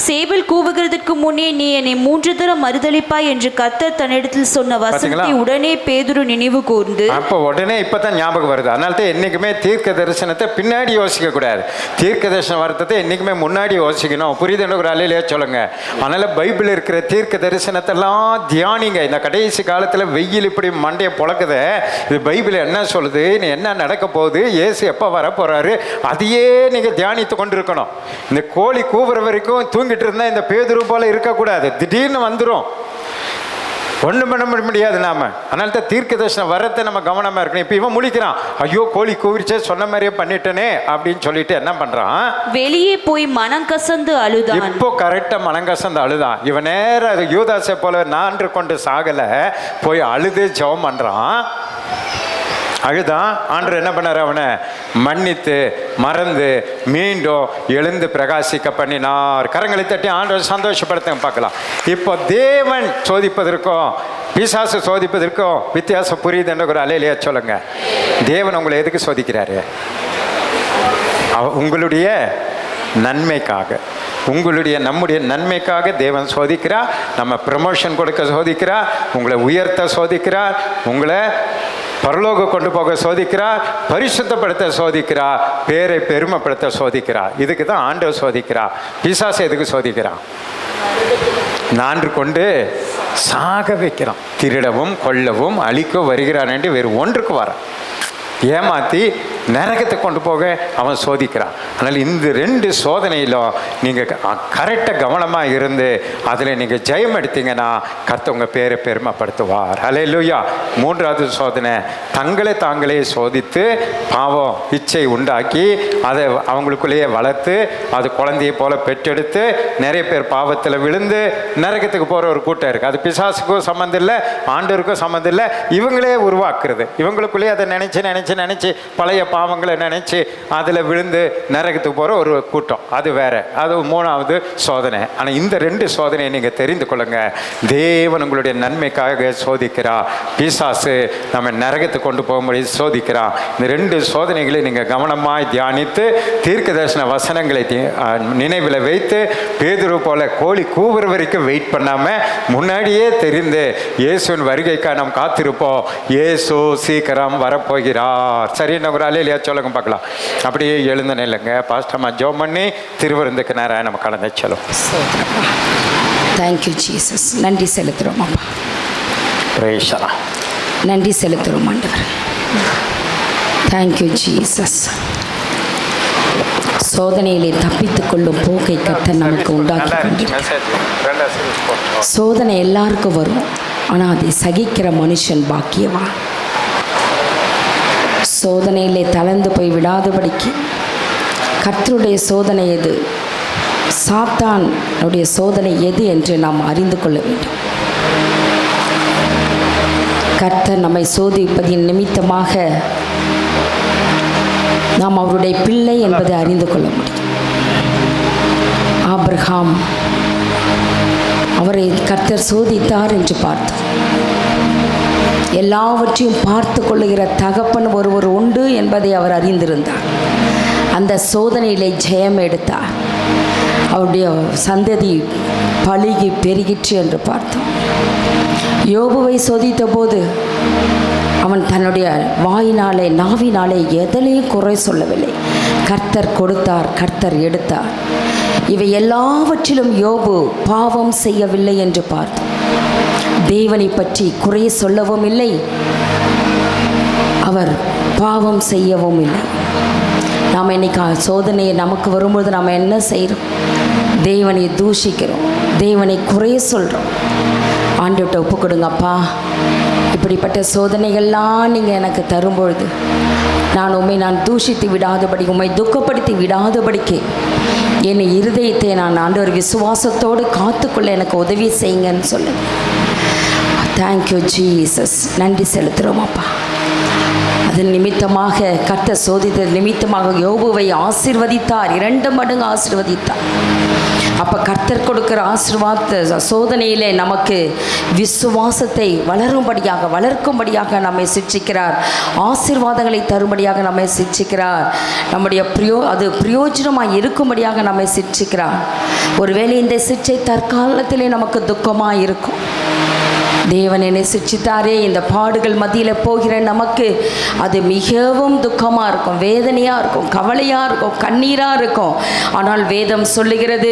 சேவல் கூவுகிறதுக்கு முன்னே நீ என்னை 3 தரம் மறுதலிப்பாய் என்று கர்த்தர் தன்னிடத்தில் சொன்ன வசனத்தை உடனே பேதுரு நினைவு கூர்ந்து. அப்போ உடனே இப்பதான் ஞாபகம் வருது. அதனால தான் என்னைக்குமே தீர்க்க தரிசனத்தை பின்னாடி யோசிக்க கூடாது, தீர்க்க தரிசன வார்த்தை என்னைக்குமே முன்னாடி யோசிக்கணும். புரியுதுன்னு ஒரு அலையிலேயே சொல்லுங்க. அதனால பைபிள் இருக்கிற தீர்க்க தரிசனத்தெல்லாம் தியானிங்க. இந்த கடைசி காலத்துல வெயில் இப்படி மண்டையை பொழக்குத, இது பைபிள் என்ன சொல்லுது, நீ என்ன நடக்க போகுது, இயேசு எப்போ வர போறாரு, அதையே நீங்க தியானித்து கொண்டிருக்கணும். இந்த கோழி கூவுற வரைக்கும் தூங்கிட்டு இருந்தா இந்த பேதுரு போல இருக்கக்கூடாது. திடீர்னு வந்துடும், ஒன்றும் பண்ண முடியாது நாம. அதனால தான் தீர்க்க தரிசனம் வரத்தை நம்ம கவனமா இருக்கணும். இப்போ இவன் முழிக்கிறான், ஐயோ கோழி கூவிரிச்சே, சொன்ன மாதிரியே பண்ணிட்டனே அப்படின்னு சொல்லிட்டு என்ன பண்றான், வெளியே போய் மனம் கசந்து அழுதான். இப்போ கரெக்டா மனம் கசந்து அழுதான். இவன் நேர யூதாசை போல நான்று கொண்டு சாகல, போய் அழுது ஜெபம் பண்றான். அழுதான். ஆண்டவர் என்ன பண்ணார், அவனை மன்னித்து மறந்து மீண்டும் எழுந்து பிரகாசிக்க பண்ணினார். கரங்களை தட்டி ஆண்டவர் சந்தோஷப்படுத்த பார்க்கலாம். இப்போ தேவன் சோதிப்பதற்கும் பிசாசு சோதிப்பதற்கும் வித்தியாசம் புரியுது என்ற ஒரு அலையிலேயே சொல்லுங்க. தேவன் உங்களை எதுக்கு சோதிக்கிறாரு? உங்களுடைய நன்மைக்காக, நம்முடைய நன்மைக்காக தேவன் சோதிக்கிறார். நம்ம ப்ரமோஷன் கொடுக்க சோதிக்கிறார், உங்களை உயர்த்த சோதிக்கிறார், உங்களை பரலோக கொண்டு போக சோதிக்கிறார், பரிசுத்தப்படுத்த சோதிக்கிறார், பேரை பெருமைப்படுத்த சோதிக்கிறார். இதுக்கு தான் ஆண்டவர் சோதிக்கிறார். பிசாசு எதுக்கு சோதிக்கிறான்? நான்று கொண்டு சாக வைக்கிறான். திருடவும் கொல்லவும் அழிக்க வருகிறான் என்று வேறு ஒன்றுக்கு வர ஏமாற்றி நரகத்தை கொண்டு போக அவன் சோதிக்கிறான். அதனால் இந்த 2 சோதனையிலும் நீங்கள் கரெக்டாக கவனமாக இருந்து அதில் நீங்கள் ஜெயம் எடுத்தீங்கன்னா கர்த்தர் உங்கள் பேரை பெருமைப்படுத்துவார். ஹல்லேலூயா. 3வது சோதனை, தங்களை தாங்களே சோதித்து பாவம் இச்சை உண்டாக்கி அதை அவங்களுக்குள்ளேயே வளர்த்து அது குழந்தையை போல பெற்றெடுத்து நிறைய பேர் பாவத்தில் விழுந்து நரகத்துக்கு போகிற ஒரு கூட்டம் இருக்குது. அது பிசாசுக்கும் சம்மந்தம் இல்லை, ஆண்டவருக்கும் சம்மந்தம் இல்லை, இவங்களே உருவாக்குறது. இவங்களுக்குள்ளேயே அதை நினச்சி பழைய பாவங்களை நினைச்சு அதில் விழுந்து நரகத்துக்கு போகிற ஒரு கூட்டம், அது வேற. அது 3வது சோதனை. ஆனால் இந்த 2 சோதனையை நீங்கள் தெரிந்து கொள்ளுங்க. தேவன் உங்களுடைய நன்மைக்காக சோதிக்கிறா, பிசாசு நம்ம நரகத்துக்கு கொண்டு போகும்படி சோதிக்கிறா. இந்த 2 சோதனைகளை நீங்கள் கவனமாய் தியானித்து தீர்க்க தரிசன வசனங்களை நினைவில் வைத்து பேதுரு போல கோழி கூவுற வரைக்கும் வெயிட் பண்ணாமல் முன்னாடியே தெரிந்து இயேசுவின் வருகைக்காக நாம் காத்திருப்போம். இயேசு சீக்கிரம் வரப்போகிறார். சரி, ஒரு அலையிலையா சொல்லுங்க பார்க்கலாம். அப்படியே எழுந்த நிலைங்க. பாஸ்டர்மா ஜெபம் பண்ணி திருவிருந்துக்கு நேரம் நம்ம கடந்து செல்லும். Thank you Jesus. நன்றி செலுத்துகிறோம் அப்பா. பிரேஷரா நன்றி செலுத்துகிறோம் ஆண்டவர். Thank you Jesus. சோதனையிலே தப்பித்துக் கொள்ளும் போக்கை கர்த்தர் நமக்கு உண்டாக்கி. சோதனை எல்லாருக்கும் வரும், ஆனால் அதை சகிக்கிற மனுஷன் பாக்கியவான். சோதனையிலே தளர்ந்து போய் விடாதபடிக்கு கர்த்தருடைய சோதனை எது, சாத்தானுடைய சோதனை எது என்று நாம் அறிந்து கொள்ள வேண்டும். கர்த்தர் நம்மை சோதிப்பதின் நிமித்தமாக நாம் அவருடைய பிள்ளை என்பதை அறிந்து கொள்ள முடியும். ஆபிரகாம் அவரை கர்த்தர் சோதித்தார் என்று பார்த்தோம். எல்லாவற்றையும் பார்த்து கொள்ளுகிற தகப்பன் ஒருவர் உண்டு என்பதை அவர் அறிந்திருந்தார். அந்த சோதனையிலே ஜெயம் எடுத்தார். அவருடைய சந்ததி பலுகி பெருகிற்று என்று பார்த்தோம். யோபுவை சோதித்த போது அவன் தன்னுடைய வாயினாலே நாவினாலே எதிலையும் குறை சொல்லவில்லை. கர்த்தர் கொடுத்தார், கர்த்தர் எடுத்தார். இவை எல்லாவற்றிலும் யோபு பாவம் செய்யவில்லை என்று பார்த்தோம். தேவனை பற்றி குறை சொல்லவும் இல்லை, அவர் பாவம் செய்யவும் இல்லை. நாம் இன்னைக்கு சோதனையை நமக்கு வரும்போது நாம் என்ன செய்கிறோம்? தேவனை தூஷிக்கிறோம், தேவனை குறை சொல்கிறோம். ஆண்டவர்கிட்ட ஒப்பு கொடுங்கப்பா, இப்படிப்பட்ட சோதனைகள்லாம் நீங்கள் எனக்கு தரும்பொழுது நான் தூஷித்து விடாதபடி, உம்மை துக்கப்படுத்தி விடாதபடிக்கு என் இருதயத்தை நான் ஆண்டவர் விசுவாசத்தோடு காத்துக்கொள்ள எனக்கு உதவி செய்யுங்கன்னு சொல்லுங்க. Thank you Jesus. நன்றி செலுத்துகிறோம் அப்பா. அதன் நிமித்தமாக கர்த்தர் சோதித்தது நிமித்தமாக யோபுவை ஆசீர்வதித்தார், 2 மடங்கு ஆசீர்வதித்தார். அப்போ கர்த்தர் கொடுக்கிற ஆசீர்வாத சோதனையிலே நமக்கு விசுவாசத்தை வளர்க்கும்படியாக நம்மை சிட்சிக்கிறார். ஆசீர்வாதங்களை தரும்படியாக நம்மை சிட்சிக்கிறார். நம்முடைய அது பிரயோஜனமாக இருக்கும்படியாக நம்மை சிட்சிக்கிறார். ஒருவேளை இந்த சிட்சை தற்காலத்திலே நமக்கு துக்கமாக இருக்கும். தேவன் என்னை சிட்சித்தாரே, இந்த பாடுகள் மத்தியில் போகிற நமக்கு அது மிகவும் துக்கமாக இருக்கும், வேதனையாக இருக்கும், கவலையாக இருக்கும், கண்ணீராக இருக்கும். ஆனால் வேதம் சொல்லுகிறது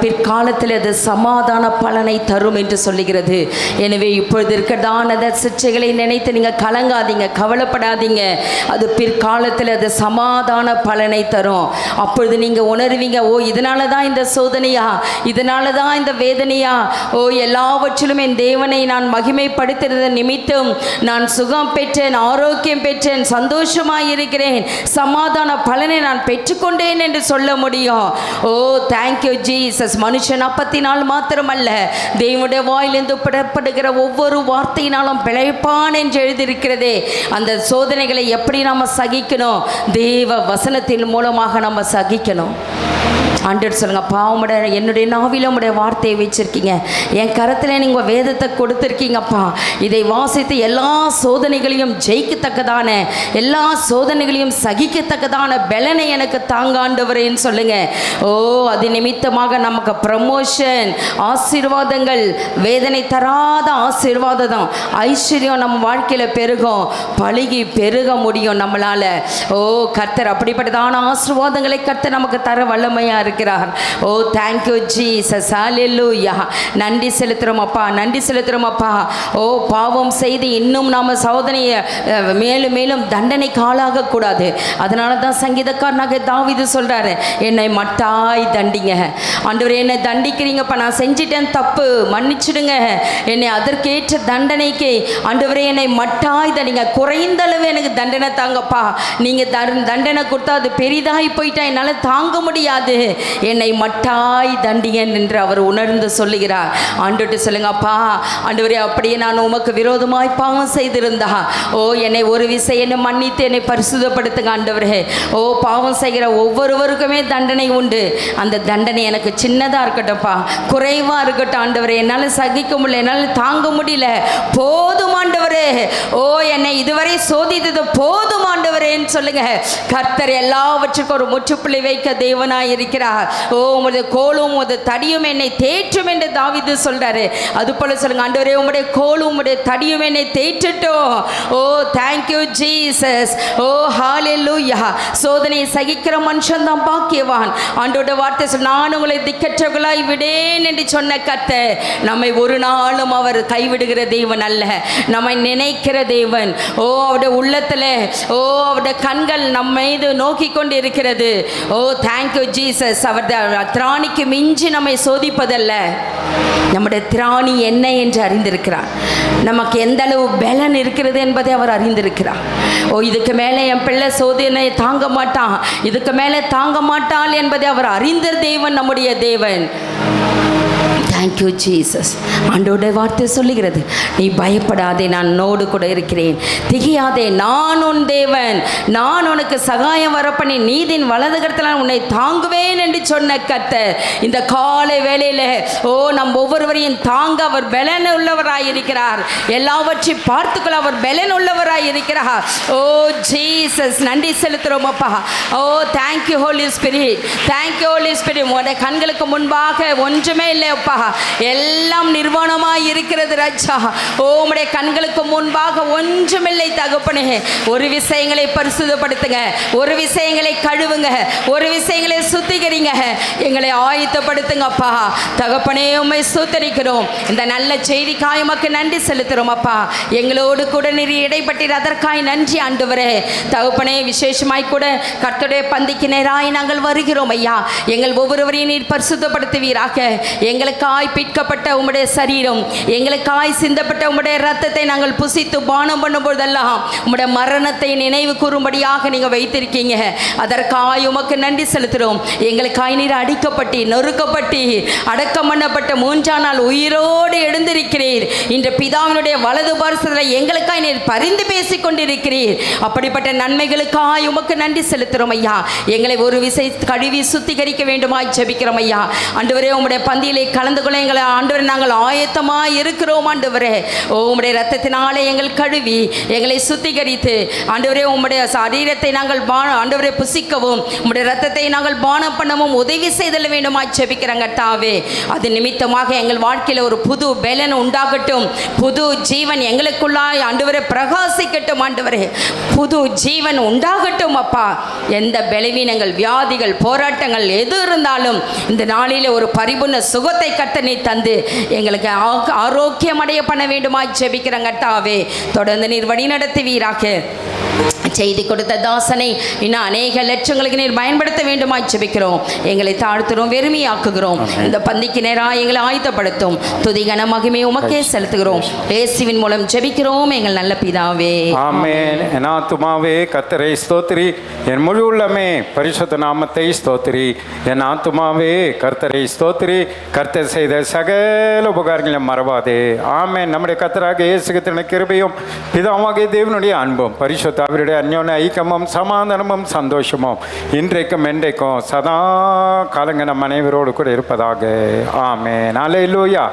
பிற்காலத்தில் அது சமாதான பலனை தரும் என்று சொல்லுகிறது. எனவே இப்பொழுது இருக்கிறதான அந்த சிட்சைகளை நினைத்து நீங்கள் கலங்காதீங்க, கவலைப்படாதீங்க. அது பிற்காலத்தில் அது சமாதான பலனை தரும். அப்பொழுது நீங்கள் உணர்வீங்க, ஓ இதனால தான் இந்த சோதனையா, இதனால தான் இந்த வேதனையா, ஓ எல்லாவற்றிலும் என் தேவனை நான் மகிமைப்படுத்துறது நிமித்தம் நான் சுகம் பெற்றேன், ஆரோக்கியம் பெற்றேன், சந்தோஷமாய் இருக்கிறேன், சமாதான பலனை நான் பெற்றுக்கொண்டேன் என்று சொல்ல முடியும். ஓ தேங்க்யூ ஜீசஸ். மனுஷன் அப்பத்தினால் மாத்திரமல்ல, தேவனுடைய வாயிலிருந்து புறப்படுகிற ஒவ்வொரு வார்த்தையினாலும் பிழைப்பான் என்று எழுதியிருக்கிறதே. அந்த சோதனைகளை எப்படி நாம் சகிக்கணும்? தேவ வசனத்தின் மூலமாக நம்ம சகிக்கணும். ஆண்டவர் சொல்லுங்க, அப்பா என்னுடைய நாவில உடைய வார்த்தையை வச்சிருக்கீங்க, என் கரத்தில் நீங்கள் வேதத்தை கொடுத்துருக்கீங்கப்பா. இதை வாசித்து எல்லா சோதனைகளையும் ஜெயிக்கத்தக்கதான, எல்லா சோதனைகளையும் சகிக்கத்தக்கதான பலனை எனக்கு தாங்க ஆண்டவரேன்னு சொல்லுங்க. ஓ அது நிமித்தமாக நமக்கு ப்ரமோஷன், ஆசீர்வாதங்கள், வேதனை தராத ஆசீர்வாதம், ஐஸ்வர்யம் நம்ம வாழ்க்கையில் பெருகும், பழுகி பெருக முடியும் நம்மளால. ஓ கர்த்தர் அப்படிப்பட்டதான ஆசீர்வாதங்களை கர்த்தர் நமக்கு தர வல்லமையா இருக்கிறார். ஓ தேங்க்யூ ஜீசஸ். ஹல்லேலூயா. நன்றி செலுத்துறோம் அப்பா, நன்றி செலுத்துறோம் அப்பா. ஓ பாவம் செய்து இன்னும் நாம சோதனையை மேலும் மேலும் தண்டனைக்கு ஆளாக கூடாது. அதனால தான் சங்கீதக்காரனாக தாவீது சொல்றாரு, என்னை மட்டாய் தண்டிங்க ஆண்டவரே, என்னை தண்டிக்கிறீங்கப்பா, நான் செஞ்சிட்டேன் தப்பு, மன்னிச்சிடுங்க, என்னை அதற்கேற்ற தண்டனைக்கு ஆண்டவரே என்னை மட்டாய் தண்டிங்க, குறைந்த அளவு எனக்கு தண்டனை தாங்கப்பா. நீங்க தண்டனை கொடுத்தா அது பெரிதாகி போயிட்டா என்னால் தாங்க முடியாது, என்னை மட்டாய் தண்டியன் என்று அவர் உணர்ந்து சொல்லுகிறார். ஆண்டவர்கிட்ட சொல்லுங்க, அப்பா ஆண்டவரே அப்படியே நான் உமக்கு விரோதமாய் பாவம் செய்திருந்தா, ஓ என்னை ஒரு விசை என்னை மன்னித்து என்னை பரிசுத்தப்படுத்துங்க ஆண்டவரே. ஓ பாவம் செய்கிற ஒவ்வொருவருக்குமே தண்டனை உண்டு. அந்த தண்டனை எனக்கு சின்னதாக இருக்கட்டும்ப்பா, குறைவாக இருக்கட்டும் ஆண்டவரே, என்னால் சகிக்க முடியல, என்னால் தாங்க முடியல, போதும் ஆண்டவரே. ஓ என்னை இதுவரை சோதித்தது போதும் ஆண்டவரேன்னு சொல்லுங்க. கர்த்தர் எல்லாவற்றுக்கும் ஒரு முற்றுப்புள்ளி வைக்க தேவனாய் இருக்கிறார். ஓ உமது கோலும் உமது தடியும் என்னை தேற்றும் என்று தாவீது சொல்றாரு. அது போல சொல்லுங்க, ஆண்டவரே உம்முடைய கோலும் உம்முடைய தடியும் என்னை தேற்றட்டும். ஓ தேங்க்யூ ஜீசஸ். ஓ ஹல்லேலூயா. சோதனையை சகிக்கிற மனுஷன் தான் பாக்கியவான். ஆண்டவருடைய வார்த்தை சொல், நான் உங்களை திக்கற்றவர்களாய் விடேன் என்று சொன்ன கர்த்தர் நம்மை ஒரு நாளும் அவர் கைவிடுகிற தேவன் அல்ல, நம்மை நினைக்கிற தேவன். ஓ அவருடைய உள்ளத்துல, ஓ அவருடைய கண்கள் நம்ம மீது நோக்கி கொண்டு இருக்கிறது. ஓ தேங்க்யூ ஜீசஸ். அவர் திராணிக்கு மிஞ்சி நம்மை சோதிப்பதல்ல, நம்முடைய திராணி என்ன என்று அறிந்திருக்கிறார். நமக்கு எந்த அளவு பலன் இருக்கிறது என்பதை அவர் அறிந்திருக்கிறார். ஓ இதுக்கு மேலே என் பிள்ளை சோதனை தாங்க மாட்டான், இதுக்கு மேலே தாங்க மாட்டாள் என்பதை அவர் அறிந்த தேவன் நம்முடைய தேவன். Thank you Jesus. ஆண்டோட வார்த்தை சொல்லுகிறது, நீ பயப்படாதே, நான் உன்னோடு கூட இருக்கிறேன், திகையாதே, நான் உன் தேவன், நான் உனக்கு சகாயம் வரப்பண்ணி நீதின் வலது கரத்தில் உன்னை தாங்குவேன் என்று சொன்ன கர்த்தர் இந்த காலை வேளையில் ஓ நம் ஒவ்வொருவரையும் தாங்க அவர் பலன் உள்ளவராய் இருக்கிறார். எல்லாவற்றையும் பார்த்துக்கொள்ள அவர் பலன் உள்ளவராய் இருக்கிறார். ஓ ஜீசஸ், நன்றி செலுத்துறோம் அப்பா. Oh thank you holy spirit, thank you holy spirit. உங்களுடைய கண்களுக்கு முன்பாக ஒன்றுமே இல்லை அப்பா, எல்லாம் நிர்வாணமாய் இருக்கிறது ராஜா. ஓ உம்முடைய கண்களுக்கு முன்பாக ஒன்றுமில்லை தகப்பனே. ஒரு விஷயங்களை பரிசுத்தப்படுத்துங்க, ஒரு விஷயங்களை கழுவுங்க, ஒரு விஷயங்களை சுத்திகரிங்க, எங்களை ஆயத்தப்படுத்துங்க அப்பா. தகப்பனே உம்மை ஸ்தோத்திரிக்கிறோம். இந்த நல்ல செய்திக்காய் உமக்கு நன்றி செலுத்துறோம் அப்பா. எங்களோடு கூட நீர் இடைப்பட்டீர், அதற்காய் நன்றி ஆண்டவரே. தகப்பனே விசேஷமாய் கூட கர்த்தருடைய பந்திக்கு நேராய் நாங்கள் வருகிறோம் ஐயா. எங்கள் ஒவ்வொருவரையும் நீர் பரிசுத்தப்படுத்துவீராக. எங்களுக்காக எங்களுக்காய் பிற்கப்பட்ட உம்முடைய சரீரம், எங்களுக்காய் சிந்தப்பட்ட உம்முடைய இரத்தத்தை நாங்கள் புசித்து பானம் பண்ணும்போதெல்லாம் உம்முடைய மரணத்தை நினைவு கூறும்படியாக நீங்க வைத்திருக்கீங்க. அதற்காய் உமக்கு நன்றி செலுத்துகிறோம். எங்களுக்காய் நீர் அடிக்கப்பட்டு நொறுக்கப்பட்டு அடக்கம் பண்ணப்பட்ட மூன்றாம் நாள் உயிரோடு எழுந்திருக்கிறீர். இன்று பிதாவினுடைய வலது பார்சத்தில் எங்களுக்காய் நீர் பரிந்து பேசிக் கொண்டிருக்கிறீர். அப்படிப்பட்ட நன்மைகளுக்காய் உமக்கு நன்றி செலுத்துகிறோம் ஐயா. எங்களை ஒரு விசை கழுவி சுத்திகரிக்க வேண்டுமாய் ஜெபிக்கிறோம் ஐயா. ஆண்டவரே, உம்முடைய பந்தியிலே கலந்து கொள்ள எங்களை ஆண்டவரே நாங்கள் ஆயத்தமாய் இருக்கிறோம். ஆண்டவரே, உம்முடைய இரத்தத்தினாலே எங்கள் கழுவி எங்களை சுத்திகரித்து ஆண்டவரே உம்முடைய சரீரத்தை நாங்கள் ஆண்டவரே புசிக்கவும் உம்முடைய இரத்தத்தை நாங்கள் பானம் பண்ணவும் உதவி செய்தல வேண்டுமாய் ஜெபிக்கிறோங்க தாவே. அது நிமித்தமாக எங்கள் வாழ்க்கையில் ஒரு புது பலன் உண்டாகட்டும், புது ஜீவன் எங்களுக்குள்ளாய் ஆண்டவரே பிரகாசிக்கட்டும். ஆண்டவரே, புது ஜீவன் உண்டாகட்டும் அப்பா. எந்த பலவீனங்கள், வியாதிகள், போராட்டங்கள் எது இருந்தாலும் இந்த நாளிலே ஒரு பரிபூர்ண சுகத்தை கர்த்தனை தந்து எங்களுக்கு ஆரோக்கியம் அடைய பண்ண வேண்டுமாய் ஜெபிக்கிறேன் கர்த்தாவே. தொடர்ந்து நீர் வழி நடத்துவீராக. செய்தி கொடுத்த தாசனை இன்னும் அநேக லட்சங்களுக்கு நீர் பயன்படுத்த வேண்டுமாய் ஜெபிக்கிறோம். எங்களை தாழ்த்துறோம், வெறுமையாக்குகிறோம். இந்த பந்திக்கு நேராக எங்களை ஆயத்தப்படுத்தும். துதிகன மகிமை உமக்கே செலுத்துகிறோம். இயேசுவின் மூலம் ஜெபிக்கிறோம் எங்கள் நல்ல பிதாவே, ஆமென். என் ஆத்துமாவே கர்த்தரை ஸ்தோத்திரி, என் முழு உள்ளமே பரிசுத்த நாமத்தை ஸ்தோத்திரி. என் ஆத்துமாவே கர்த்தரை ஸ்தோத்திரி, கர்த்தர் செய்த சகல உபகாரங்களையும் மறவாதே. ஆமென். நம்முடைய கர்த்தராகிய இயேசு கிறிஸ்துவின் கிருபையும் பிதாவாகிய தேவனுடைய அன்பும் பரிசுத்த அவருடைய அந்யோன்ய ஐக்கியமும் சமாதானமும் சந்தோஷமும் இன்றைக்கும் என்றைக்கும் சதா காலங்க நம் அனைவரோடு கூட இருப்பதாக. ஆமென். அல்லேலூயா,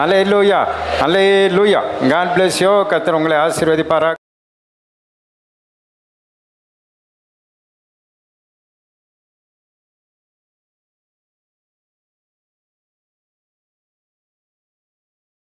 அல்லேலூயா, அல்லேலூயா. God bless you. கர்த்தர் உங்களை ஆசீர்வதிப்பாராக.